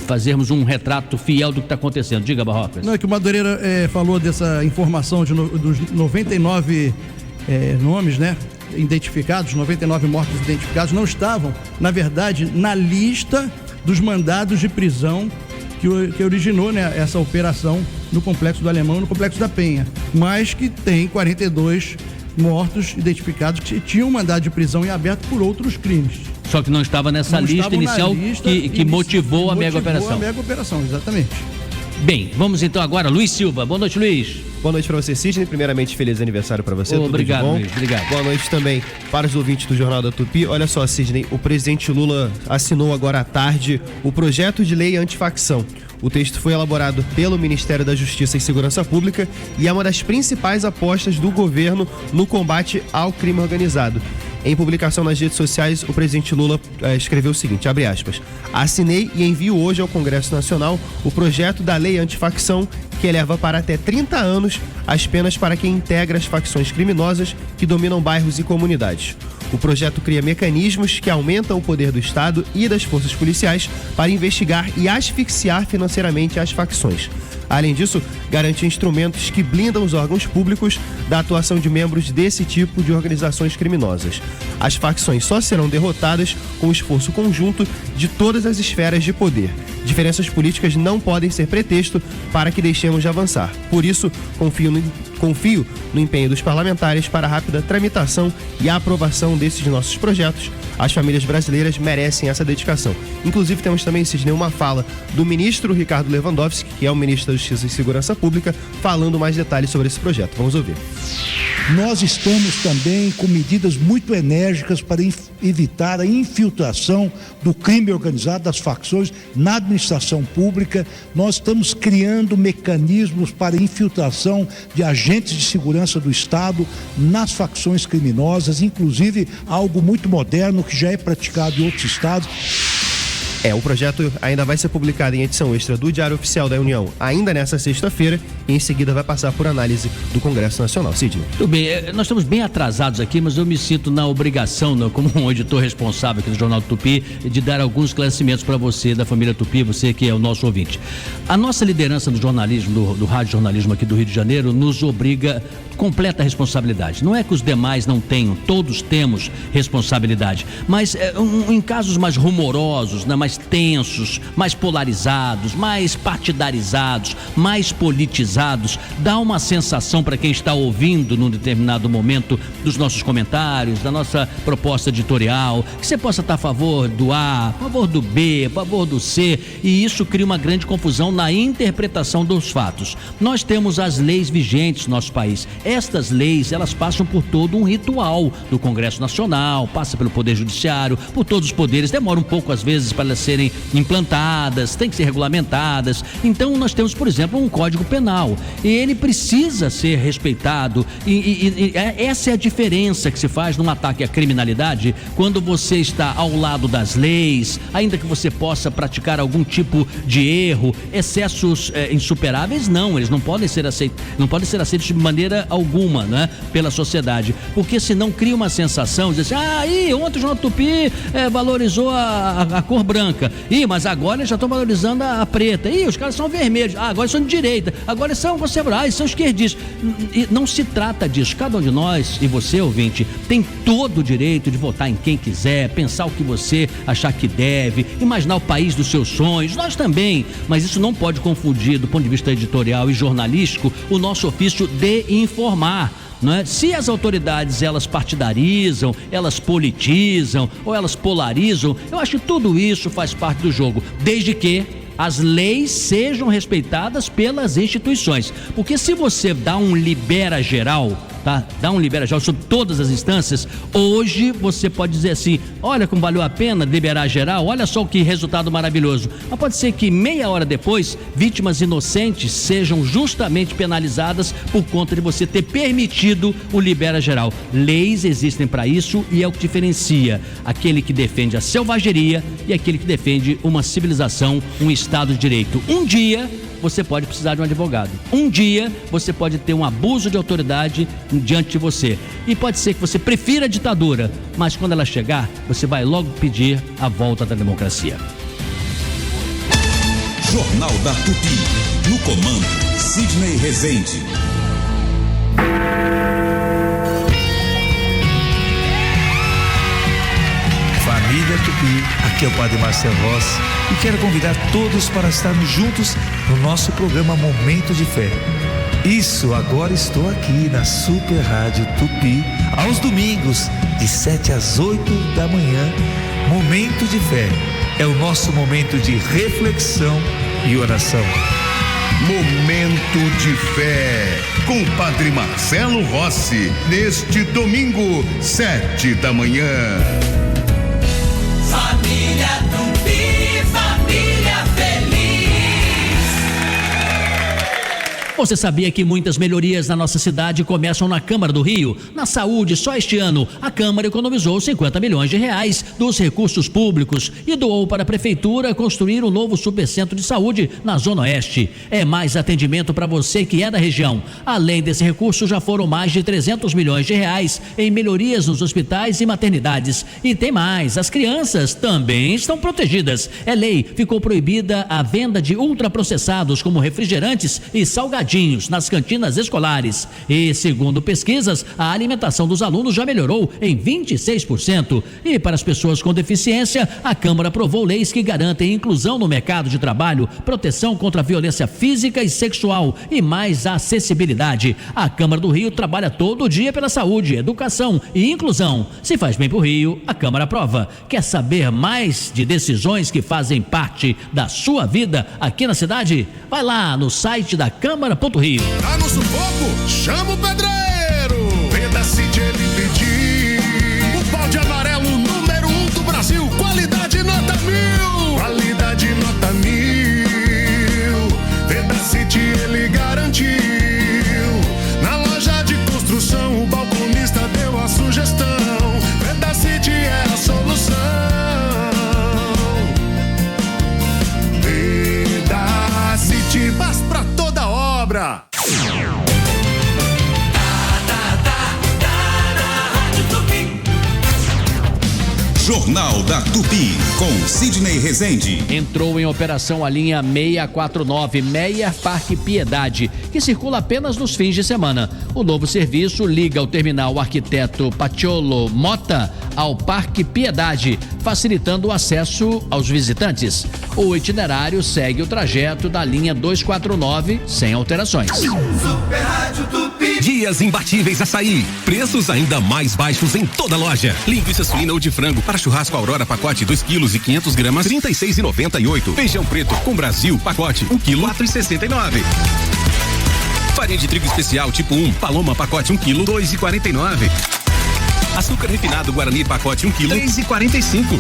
fazermos um retrato fiel do que está acontecendo. Diga, Barroca. Não, é que o Madureira falou dessa informação dos 99 nomes, né? Identificados, 99 mortos identificados, não estavam, na verdade, na lista dos mandados de prisão que originou, né, essa operação no Complexo do Alemão e no Complexo da Penha, mas que tem 42 mortos identificados que tinham mandado de prisão em aberto por outros crimes. Só que não estava nessa lista inicial que motivou a mega operação. A mega operação, exatamente. Bem, vamos então agora, Luiz Silva. Boa noite, Luiz. Boa noite para você, Sidney. Primeiramente, feliz aniversário para você. Obrigado, tudo de bom. Luiz. Obrigado. Boa noite também para os ouvintes do Jornal da Tupi. Olha só, Sidney, o presidente Lula assinou agora à tarde o projeto de lei antifacção. O texto foi elaborado pelo Ministério da Justiça e Segurança Pública e é uma das principais apostas do governo no combate ao crime organizado. Em publicação nas redes sociais, o presidente Lula escreveu o seguinte, abre aspas, assinei e envio hoje ao Congresso Nacional o projeto da lei antifacção que eleva para até 30 anos as penas para quem integra as facções criminosas que dominam bairros e comunidades. O projeto cria mecanismos que aumentam o poder do Estado e das forças policiais para investigar e asfixiar financeiramente as facções. Além disso, garante instrumentos que blindam os órgãos públicos da atuação de membros desse tipo de organizações criminosas. As facções só serão derrotadas com o esforço conjunto de todas as esferas de poder. Diferenças políticas não podem ser pretexto para que deixemos de avançar. Por isso, confio no empenho dos parlamentares para a rápida tramitação e a aprovação desses nossos projetos. As famílias brasileiras merecem essa dedicação. Inclusive, temos também, Sidney, uma fala do ministro Ricardo Lewandowski, que é o ministro da Justiça e Segurança Pública, falando mais detalhes sobre esse projeto. Vamos ouvir. Nós estamos também com medidas muito enérgicas para evitar a infiltração do crime organizado, das facções, na administração pública. Nós estamos criando mecanismos para infiltração de agentes de segurança do Estado nas facções criminosas, inclusive algo muito moderno que já é praticado em outros estados. O projeto ainda vai ser publicado em edição extra do Diário Oficial da União ainda nesta sexta-feira e em seguida vai passar por análise do Congresso Nacional. Sidney. Tudo bem, nós estamos bem atrasados aqui, mas eu me sinto na obrigação, como um editor responsável aqui do Jornal do Tupi, de dar alguns esclarecimentos para você da família Tupi, você que é o nosso ouvinte. A nossa liderança do jornalismo, do rádio jornalismo aqui do Rio de Janeiro, nos obriga completa responsabilidade. Não é que os demais não tenham, todos temos responsabilidade, mas em casos mais rumorosos, né, mais tensos, mais polarizados, mais partidarizados, mais politizados, dá uma sensação para quem está ouvindo num determinado momento dos nossos comentários, da nossa proposta editorial, que você possa estar a favor do A, a favor do B, a favor do C, e isso cria uma grande confusão na interpretação dos fatos. Nós temos as leis vigentes no nosso país. Estas leis, elas passam por todo um ritual do Congresso Nacional, passa pelo Poder Judiciário, por todos os poderes, demora um pouco às vezes para elas serem implantadas, têm que ser regulamentadas. Então nós temos, por exemplo, um Código Penal e ele precisa ser respeitado e essa é a diferença que se faz num ataque à criminalidade, quando você está ao lado das leis, ainda que você possa praticar algum tipo de erro, excessos insuperáveis, não, eles não podem ser aceitos de maneira alguma, né, pela sociedade, porque senão cria uma sensação de dizer assim, ontem o Jornal da Tupi valorizou a cor branca, mas agora eles já estão valorizando a preta, os caras são vermelhos, agora são de direita, agora são conservadores, são esquerdistas. E não se trata disso. Cada um de nós, e você, ouvinte, tem todo o direito de votar em quem quiser, pensar o que você achar que deve, imaginar o país dos seus sonhos, nós também, mas isso não pode confundir, do ponto de vista editorial e jornalístico, o nosso ofício de informar. Não é? Se as autoridades elas partidarizam, elas politizam ou elas polarizam, eu acho que tudo isso faz parte do jogo, desde que as leis sejam respeitadas pelas instituições, porque se você dá um libera geral, tá? Dá um libera geral sobre todas as instâncias, hoje você pode dizer assim, olha como valeu a pena liberar geral, olha só que resultado maravilhoso, mas pode ser que meia hora depois, vítimas inocentes sejam justamente penalizadas por conta de você ter permitido o libera geral. Leis existem para isso e é o que diferencia aquele que defende a selvageria e aquele que defende uma civilização, um Estado de Direito. Um dia você pode precisar de um advogado. Um dia você pode ter um abuso de autoridade diante de você. E pode ser que você prefira a ditadura, mas quando ela chegar, você vai logo pedir a volta da democracia. Jornal da Tupi. No comando, Sidney Rezende. Família Tupi, aqui é o Padre Marcelo Rossi e quero convidar todos para estarmos juntos no nosso programa Momento de Fé. Isso, agora estou aqui na Super Rádio Tupi, aos domingos, de 7 às 8 da manhã. Momento de Fé é o nosso momento de reflexão e oração. Momento de Fé, com o Padre Marcelo Rossi, neste domingo, 7 da manhã. Família Tupi, família feliz. Você sabia que muitas melhorias na nossa cidade começam na Câmara do Rio? Na saúde, só este ano, a Câmara economizou 50 milhões de reais dos recursos públicos e doou para a Prefeitura construir um novo supercentro de saúde na Zona Oeste. É mais atendimento para você que é da região. Além desse recurso, já foram mais de 300 milhões de reais em melhorias nos hospitais e maternidades. E tem mais, as crianças também estão protegidas. É lei, ficou proibida a venda de ultraprocessados como refrigerantes e salgadinhos nas cantinas escolares. E, segundo pesquisas, a alimentação dos alunos já melhorou em 26%. E para as pessoas com deficiência, a Câmara aprovou leis que garantem inclusão no mercado de trabalho, proteção contra a violência física e sexual e mais acessibilidade. A Câmara do Rio trabalha todo dia pela saúde, educação e inclusão. Se faz bem para o Rio, a Câmara aprova. Quer saber mais de decisões que fazem parte da sua vida aqui na cidade? Vai lá no site da Câmara.rio. Tá no sufoco? Chama o pedreiro! Pedacite ele pediu. O pau de amarelo número 1 do Brasil. Qualidade nota 1000. Qualidade nota 1000. Pedacite ele garantiu. Na loja de construção o balconista deu a sugestão. Pedacite é a solução. Pedacite, paz pra toda obra. Jornal da Tupi, com Sidney Rezende. Entrou em operação a linha 649 Meia Parque Piedade, que circula apenas nos fins de semana. O novo serviço liga o terminal Arquiteto Paciolo Mota ao Parque Piedade, facilitando o acesso aos visitantes. O itinerário segue o trajeto da linha 249 sem alterações. Super Rádio Tupi. Dias imbatíveis Açaí. Preços ainda mais baixos em toda loja. Linguiça suína ou de frango para churrasco Aurora, pacote 2 quilos e 500 gramas, R$ 36,98. Feijão preto com Brasil, pacote 1 quilo, R$ 4,69. Farinha de trigo especial tipo 1, Paloma, pacote 1 quilo, R$ 2,49. Açúcar refinado Guarani, pacote 1 quilo, R$ 3,45.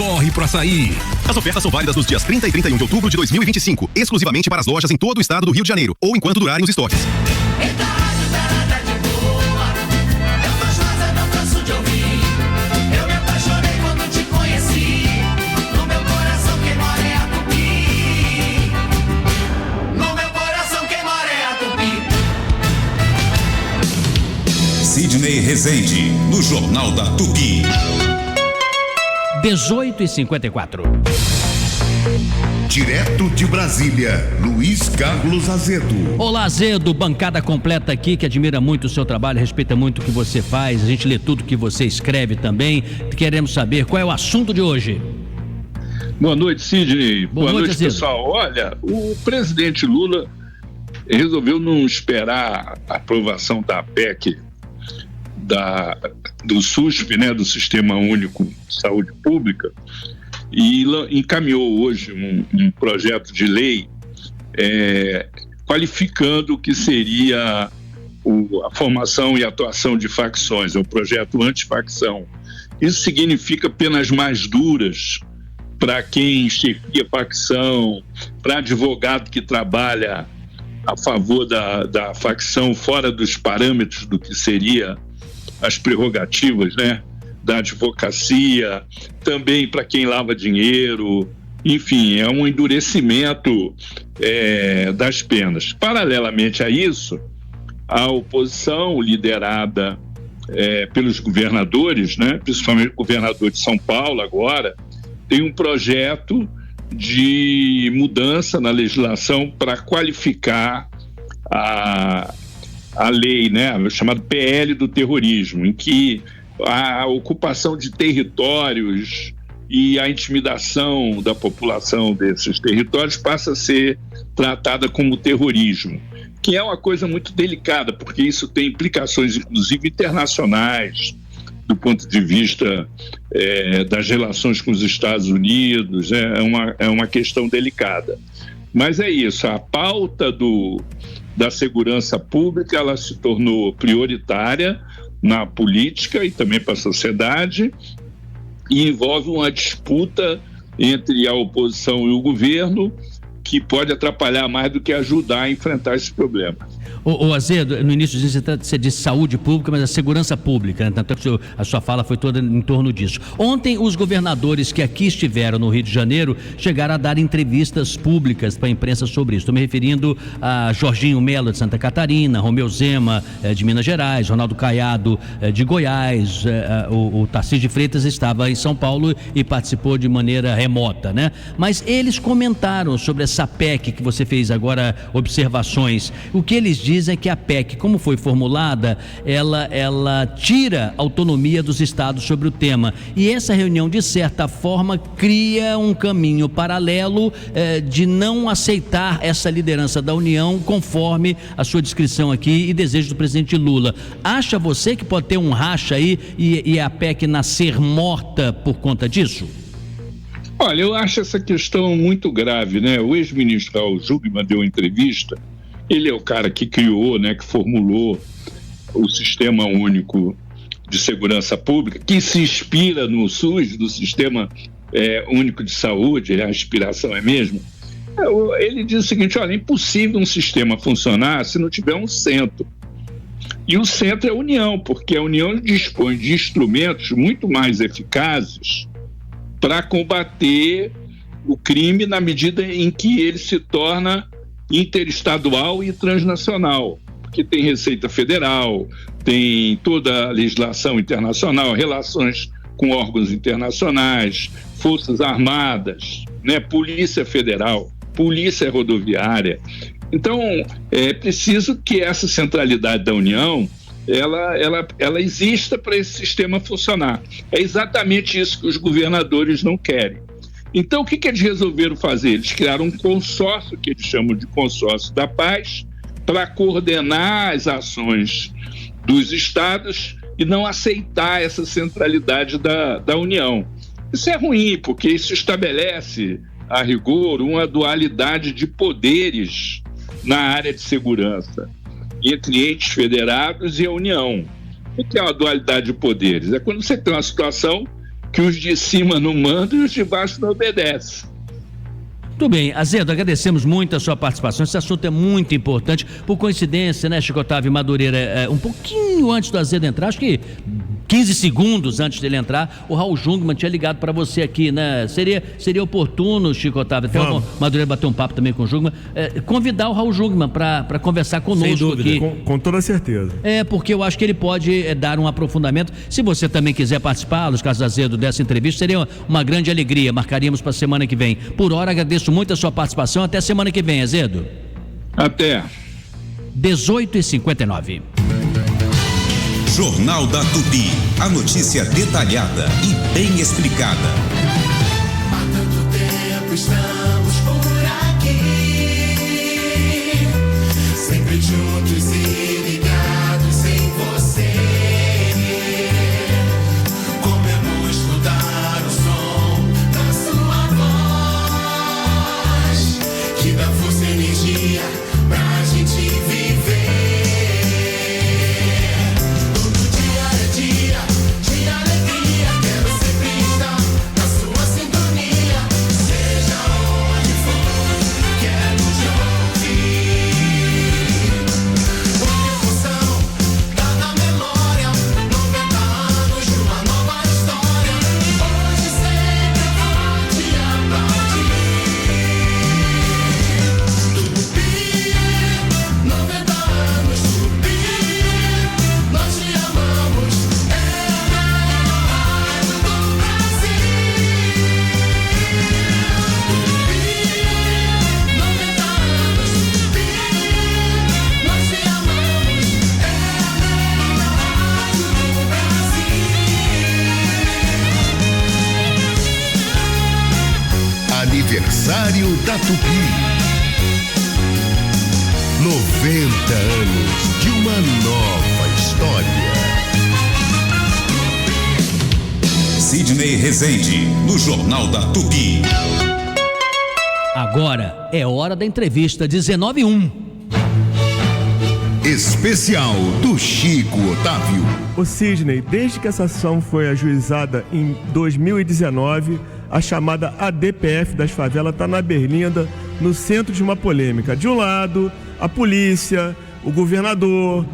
corre pro açaí. As ofertas são válidas nos dias 30 e 31 de outubro de 2025, exclusivamente para as lojas em todo o estado do Rio de Janeiro, ou enquanto durarem os estoques. Sidney Rezende, no Jornal da Tupi. 18h54. Direto de Brasília, Luiz Carlos Azedo. Olá, Azedo, bancada completa aqui, que admira muito o seu trabalho, respeita muito o que você faz, a gente lê tudo que você escreve também. Queremos saber qual é o assunto de hoje. Boa noite, Sidney. Boa noite, Azedo. pessoal. Olha, o presidente Lula resolveu não esperar a aprovação da PEC do SUSP, né, do Sistema Único de Saúde Pública, e encaminhou hoje um projeto de lei qualificando o que seria a formação e atuação de facções, é o projeto antifacção. Isso significa penas mais duras para quem chefia facção, para advogado que trabalha a favor da facção fora dos parâmetros do que seria as prerrogativas, né, da advocacia, também para quem lava dinheiro, enfim, é um endurecimento das penas. Paralelamente a isso, a oposição liderada pelos governadores, né, principalmente o governador de São Paulo agora, tem um projeto de mudança na legislação para qualificar a lei, né, chamada PL do terrorismo, em que a ocupação de territórios e a intimidação da população desses territórios passa a ser tratada como terrorismo, que é uma coisa muito delicada, porque isso tem implicações, inclusive, internacionais, do ponto de vista das relações com os Estados Unidos, é uma questão delicada. Mas é isso, a pauta da segurança pública, ela se tornou prioritária na política e também para a sociedade, e envolve uma disputa entre a oposição e o governo que pode atrapalhar mais do que ajudar a enfrentar esse problema. Ô Azedo, no início você disse saúde pública, mas a segurança pública, né? Tanto que a sua fala foi toda em torno disso. Ontem, os governadores que aqui estiveram no Rio de Janeiro chegaram a dar entrevistas públicas para a imprensa sobre isso. Estou me referindo a Jorginho Melo de Santa Catarina, Romeu Zema de Minas Gerais, Ronaldo Caiado de Goiás, o Tarcísio de Freitas estava em São Paulo e participou de maneira remota, né? Mas eles comentaram sobre essa PEC que você fez agora observações. O que eles dizem é que a PEC, como foi formulada, ela tira autonomia dos estados sobre o tema. E essa reunião, de certa forma, cria um caminho paralelo de não aceitar essa liderança da União, conforme a sua descrição aqui e desejo do presidente Lula. Acha você que pode ter um racha aí e a PEC nascer morta por conta disso? Olha, eu acho essa questão muito grave, né? O ex-ministro Raul Jungmann deu uma entrevista. Ele é o cara que criou, né, que formulou o Sistema Único de Segurança Pública, que se inspira no SUS, do Sistema Único de Saúde, a inspiração é mesmo. Ele diz o seguinte: olha, é impossível um sistema funcionar se não tiver um centro. E o centro é a União, porque a União dispõe de instrumentos muito mais eficazes para combater o crime na medida em que ele se torna interestadual e transnacional, porque tem Receita Federal, tem toda a legislação internacional, relações com órgãos internacionais, Forças Armadas, né, Polícia Federal, Polícia Rodoviária. Então, é preciso que essa centralidade da União ela exista para esse sistema funcionar. É exatamente isso que os governadores não querem. Então, o que eles resolveram fazer? Eles criaram um consórcio, que eles chamam de Consórcio da Paz, para coordenar as ações dos estados e não aceitar essa centralidade da União. Isso é ruim, porque isso estabelece, a rigor, uma dualidade de poderes na área de segurança entre entes federados e a União. O que é uma dualidade de poderes? É quando você tem uma situação que os de cima não mandam e os de baixo não obedecem. Tudo bem, Azedo, agradecemos muito a sua participação. Esse assunto é muito importante. Por coincidência, né, Chico Otávio Madureira, um pouquinho antes do Azedo entrar, acho que 15 segundos antes dele entrar, o Raul Jungmann tinha ligado para você aqui, né? Seria oportuno, Chico Otávio, até o Madureira bater um papo também com o Jungmann, convidar o Raul Jungmann para conversar conosco. Sem dúvida, aqui. Com toda certeza. Porque eu acho que ele pode dar um aprofundamento. Se você também quiser participar, Luiz Carlos Azedo, dessa entrevista, seria uma grande alegria. Marcaríamos para a semana que vem. Por hora, agradeço muito a sua participação. Até semana que vem, Azedo. Até. 18h59. Jornal da Tupi. A notícia detalhada e bem explicada. Há tanto tempo estamos por aqui, sempre juntos e ligados em você. Como é bom escutar o som da sua voz, que dá força e energia pra gente viver. Aniversário da Tupi. 90 anos de uma nova história. Sidney Rezende, no Jornal da Tupi. Agora é hora da entrevista 19h01. Especial do Chico Otávio. O Sidney, desde que essa ação foi ajuizada em 2019, a chamada ADPF das favelas está na berlinda, no centro de uma polêmica. De um lado, a polícia, o governador,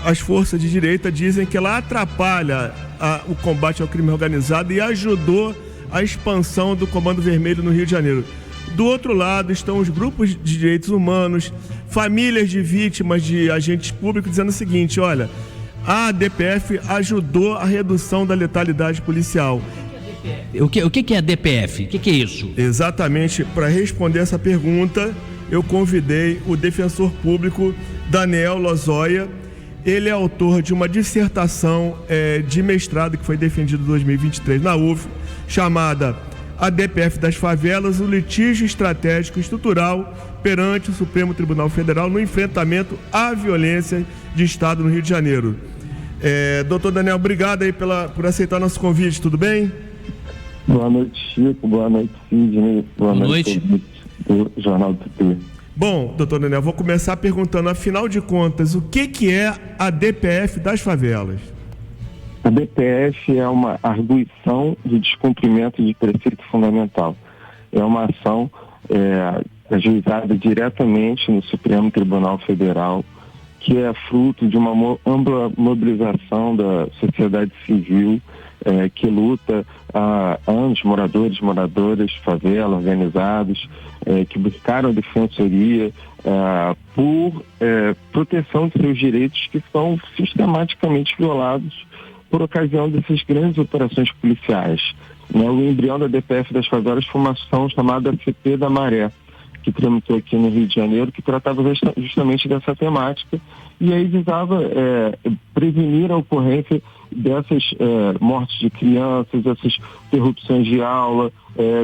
as forças de direita dizem que ela atrapalha o combate ao crime organizado e ajudou a expansão do Comando Vermelho no Rio de Janeiro. Do outro lado estão os grupos de direitos humanos, famílias de vítimas de agentes públicos dizendo o seguinte: olha, a ADPF ajudou a redução da letalidade policial. O que é a DPF? O que é isso? Exatamente, para responder essa pergunta, eu convidei o defensor público Daniel Lozoya. Ele é autor de uma dissertação de mestrado que foi defendida em 2023 na UF, chamada A DPF das Favelas, o litígio estratégico estrutural perante o Supremo Tribunal Federal no enfrentamento à violência de Estado no Rio de Janeiro. Doutor Daniel, obrigado aí por aceitar nosso convite, tudo bem? Boa noite, Chico. Boa noite, Sidney. Boa noite do Jornal do Tupi. Bom, doutor Daniel, vou começar perguntando, afinal de contas, o que é a DPF das favelas? A DPF é uma arguição de descumprimento de preceito fundamental. É uma ação ajuizada diretamente no Supremo Tribunal Federal, que é fruto de uma ampla mobilização da sociedade civil, que luta há anos, moradoras, favela, organizados, que buscaram a defensoria por proteção de seus direitos que são sistematicamente violados por ocasião dessas grandes operações policiais. O embrião da DPF das favelas foi uma ação chamada CP da Maré, que tramitou aqui no Rio de Janeiro, que tratava justamente dessa temática, e aí visava prevenir a ocorrência dessas mortes de crianças, essas interrupções de aula,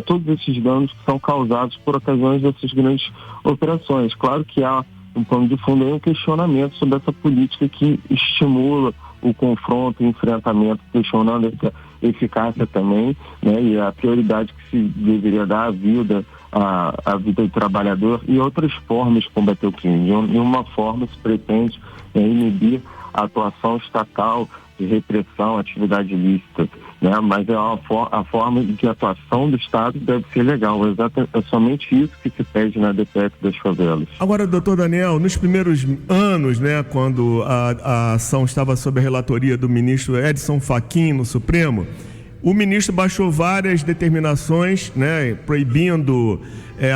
todos esses danos que são causados por ocasiões dessas grandes operações. Claro que há um pano de fundo aí, um questionamento sobre essa política que estimula o confronto, o enfrentamento, questionando essa eficácia também, e a prioridade que se deveria dar à vida, a vida do trabalhador e outras formas de combater o crime. De uma forma se pretende inibir a atuação estatal de repressão, atividade ilícita. né? Mas a forma de atuação do Estado deve ser legal. É somente isso que se pede na DPF das favelas. Agora, doutor Daniel, nos primeiros anos, né, quando a ação estava sob a relatoria do ministro Edson Fachin no Supremo, o ministro baixou várias determinações, né, proibindo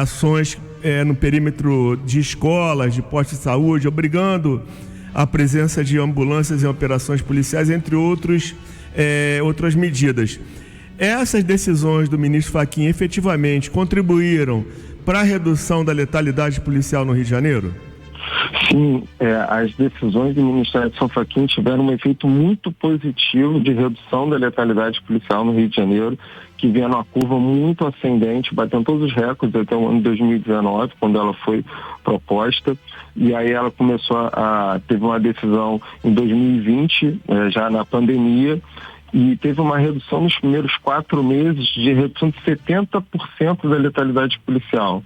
ações no perímetro de escolas, de postos de saúde, obrigando a presença de ambulâncias em operações policiais, entre outras medidas. Essas decisões do ministro Fachin efetivamente contribuíram para a redução da letalidade policial no Rio de Janeiro? Sim, as decisões do Ministério Edson Fachin tiveram um efeito muito positivo de redução da letalidade policial no Rio de Janeiro, que vinha numa curva muito ascendente, batendo todos os recordes até o ano de 2019, quando ela foi proposta, e aí ela teve uma decisão em 2020, já na pandemia, e teve uma redução nos primeiros 4 meses de redução de 70% da letalidade policial.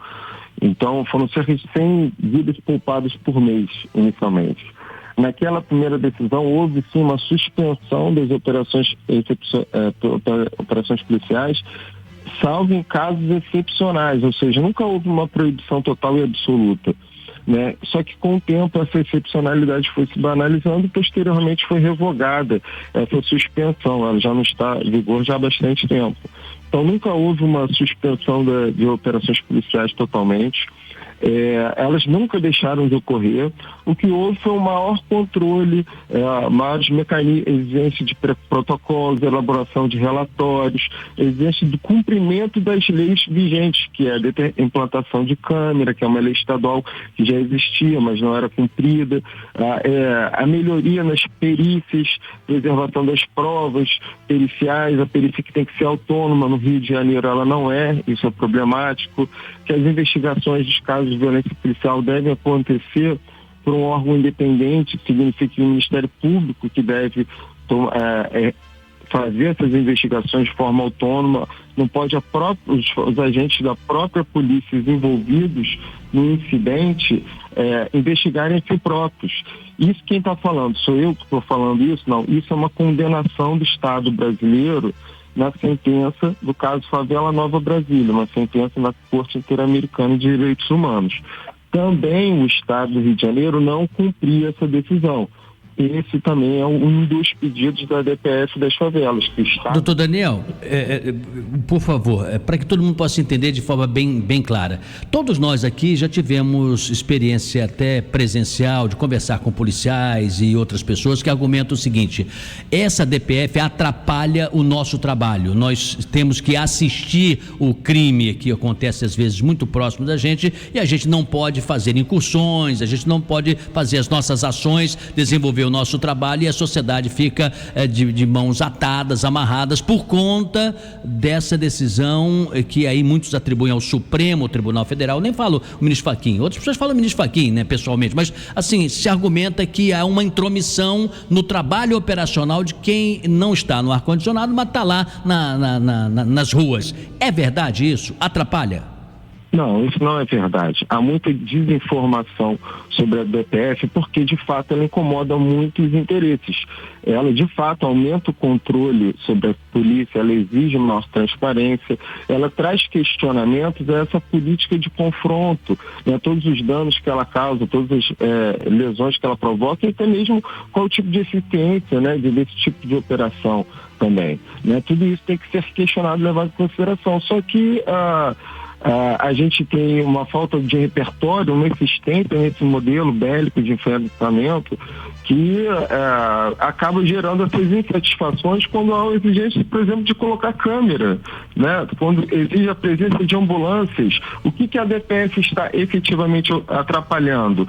Então, foram cerca de 100 vidas poupadas por mês, inicialmente. Naquela primeira decisão, houve sim uma suspensão das operações policiais, salvo em casos excepcionais, ou seja, nunca houve uma proibição total e absoluta, né? Só que com o tempo essa excepcionalidade foi se banalizando e posteriormente foi revogada essa suspensão. Ela já não está em vigor já há bastante tempo. Então nunca houve uma suspensão de operações policiais totalmente. Elas nunca deixaram de ocorrer. O que houve foi um maior controle, maiores mecanismos, exigência de protocolos, elaboração de relatórios, exigência do cumprimento das leis vigentes, que é a implantação de câmera, que é uma lei estadual que já existia, mas não era cumprida, a melhoria nas perícias, preservação das provas periciais, a perícia que tem que ser autônoma no Rio de Janeiro, ela não é, isso é problemático, que as investigações dos casos de violência policial devem acontecer por um órgão independente, que significa o Ministério Público que deve fazer essas investigações de forma autônoma. Não pode os agentes da própria polícia envolvidos no incidente investigarem a si próprios. Isso quem está falando? Sou eu que estou falando isso? Não, isso é uma condenação do Estado brasileiro na sentença do caso Favela Nova Brasília, uma sentença na Corte Interamericana de Direitos Humanos. Também o Estado do Rio de Janeiro não cumpria essa decisão. Esse também é um dos pedidos da DPF das favelas. Que está... Doutor Daniel, por favor, para que todo mundo possa entender de forma bem clara. Todos nós aqui já tivemos experiência até presencial de conversar com policiais e outras pessoas que argumentam o seguinte: essa DPF atrapalha o nosso trabalho. Nós temos que assistir o crime que acontece às vezes muito próximo da gente e a gente não pode fazer incursões, a gente não pode fazer as nossas ações, desenvolver o nosso trabalho, e a sociedade fica de mãos atadas, amarradas por conta dessa decisão que aí muitos atribuem ao Supremo Tribunal Federal. Nem falo o ministro Fachin, outras pessoas falam o ministro Fachin, né, pessoalmente, mas assim, se argumenta que há uma intromissão no trabalho operacional de quem não está no ar-condicionado, mas está lá nas ruas. É verdade isso? Atrapalha? Não, isso não é verdade. Há muita desinformação sobre a DPF porque, de fato, ela incomoda muitos interesses. Ela, de fato, aumenta o controle sobre a polícia, ela exige maior transparência, ela traz questionamentos a essa política de confronto, né? Todos os danos que ela causa, todas as lesões que ela provoca, e até mesmo qual o tipo de eficiência, né, desse tipo de operação também, né? Tudo isso tem que ser questionado e levado em consideração. Só que a gente tem uma falta de repertório, uma existência nesse modelo bélico de enfrentamento que acaba gerando essas insatisfações quando há uma exigência, por exemplo, de colocar câmera, né? Quando exige a presença de ambulâncias. O que a DPF está efetivamente atrapalhando?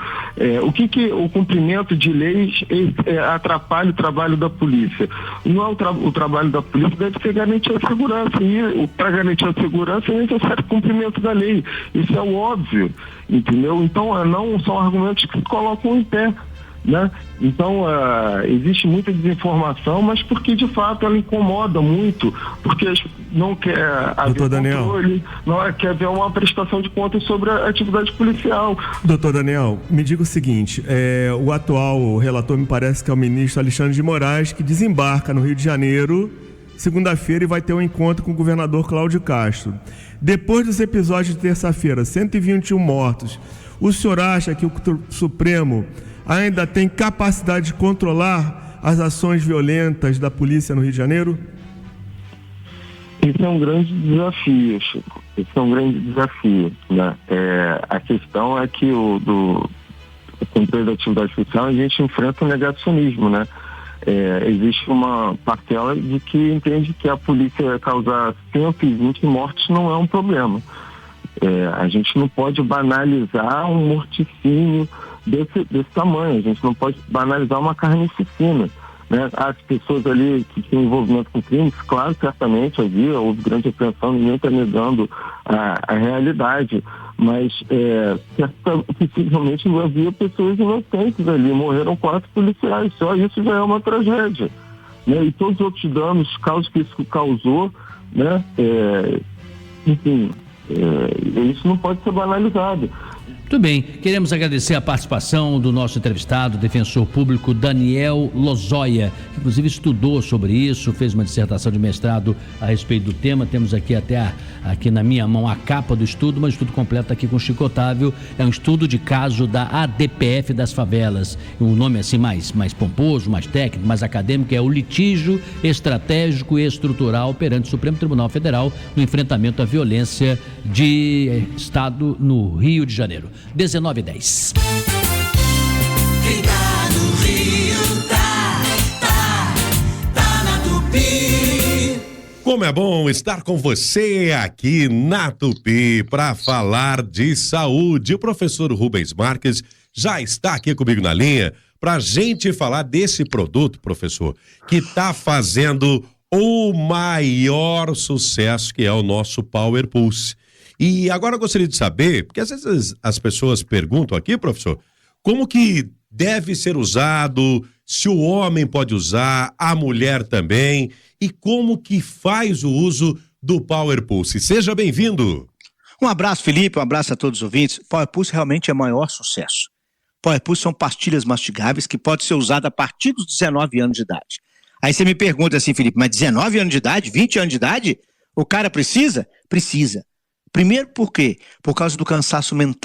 O que o cumprimento de leis atrapalha o trabalho da polícia? Não é o trabalho da polícia deve ser garantir a segurança, e para garantir a segurança é necessário o cumprimento da lei. Isso é o óbvio, entendeu? Então não são argumentos que se colocam em pé, né? Então existe muita desinformação, mas porque de fato ela incomoda muito, porque não quer haver controle, não quer haver uma prestação de contas sobre a atividade policial. Doutor Daniel, me diga o seguinte: o atual relator me parece que é o ministro Alexandre de Moraes, que desembarca no Rio de Janeiro segunda-feira, e vai ter um encontro com o governador Cláudio Castro. Depois desse episódio de terça-feira, 121 mortos, o senhor acha que o Supremo ainda tem capacidade de controlar as ações violentas da polícia no Rio de Janeiro? Esse é um grande desafio, Chico. Esse é um grande desafio, né? A questão é que o controle da atividade policial, a gente enfrenta o negacionismo, né? Existe uma parcela de que entende que a polícia causar 120 mortes não é um problema. A gente não pode banalizar um morticínio desse tamanho, a gente não pode banalizar uma carnificina, né? As pessoas ali que têm envolvimento com crimes, claro, certamente houve grande apreensão, ninguém está negando a realidade, mas possivelmente havia pessoas inocentes ali, morreram 4 policiais, só isso já é uma tragédia, né? E todos os outros danos, causas que isso causou, né? Enfim, isso não pode ser banalizado. Muito bem, queremos agradecer a participação do nosso entrevistado, defensor público Daniel Lozoya, que inclusive estudou sobre isso, fez uma dissertação de mestrado a respeito do tema. Temos aqui aqui na minha mão a capa do estudo, mas o estudo completo aqui com Chico Otávio. É um estudo de caso da ADPF das favelas. Um nome assim mais pomposo, mais técnico, mais acadêmico, é o litígio estratégico e estrutural perante o Supremo Tribunal Federal no enfrentamento à violência de Estado no Rio de Janeiro. 19h10. Quem tá no Rio tá na Tupi. Como é bom estar com você aqui na Tupi para falar de saúde. O professor Rubens Marques já está aqui comigo na linha para a gente falar desse produto, professor, que está fazendo o maior sucesso, que é o nosso Power Pulse. E agora eu gostaria de saber, porque às vezes as pessoas perguntam aqui, professor, como que deve ser usado, se o homem pode usar, a mulher também, e como que faz o uso do Power Pulse. Seja bem-vindo. Um abraço, Felipe, um abraço a todos os ouvintes. Power Pulse realmente é o maior sucesso. Power Pulse são pastilhas mastigáveis que podem ser usadas a partir dos 19 anos de idade. Aí você me pergunta assim, Felipe, mas 19 anos de idade, 20 anos de idade, o cara precisa? Precisa. Primeiro, por quê? Por causa do cansaço mental.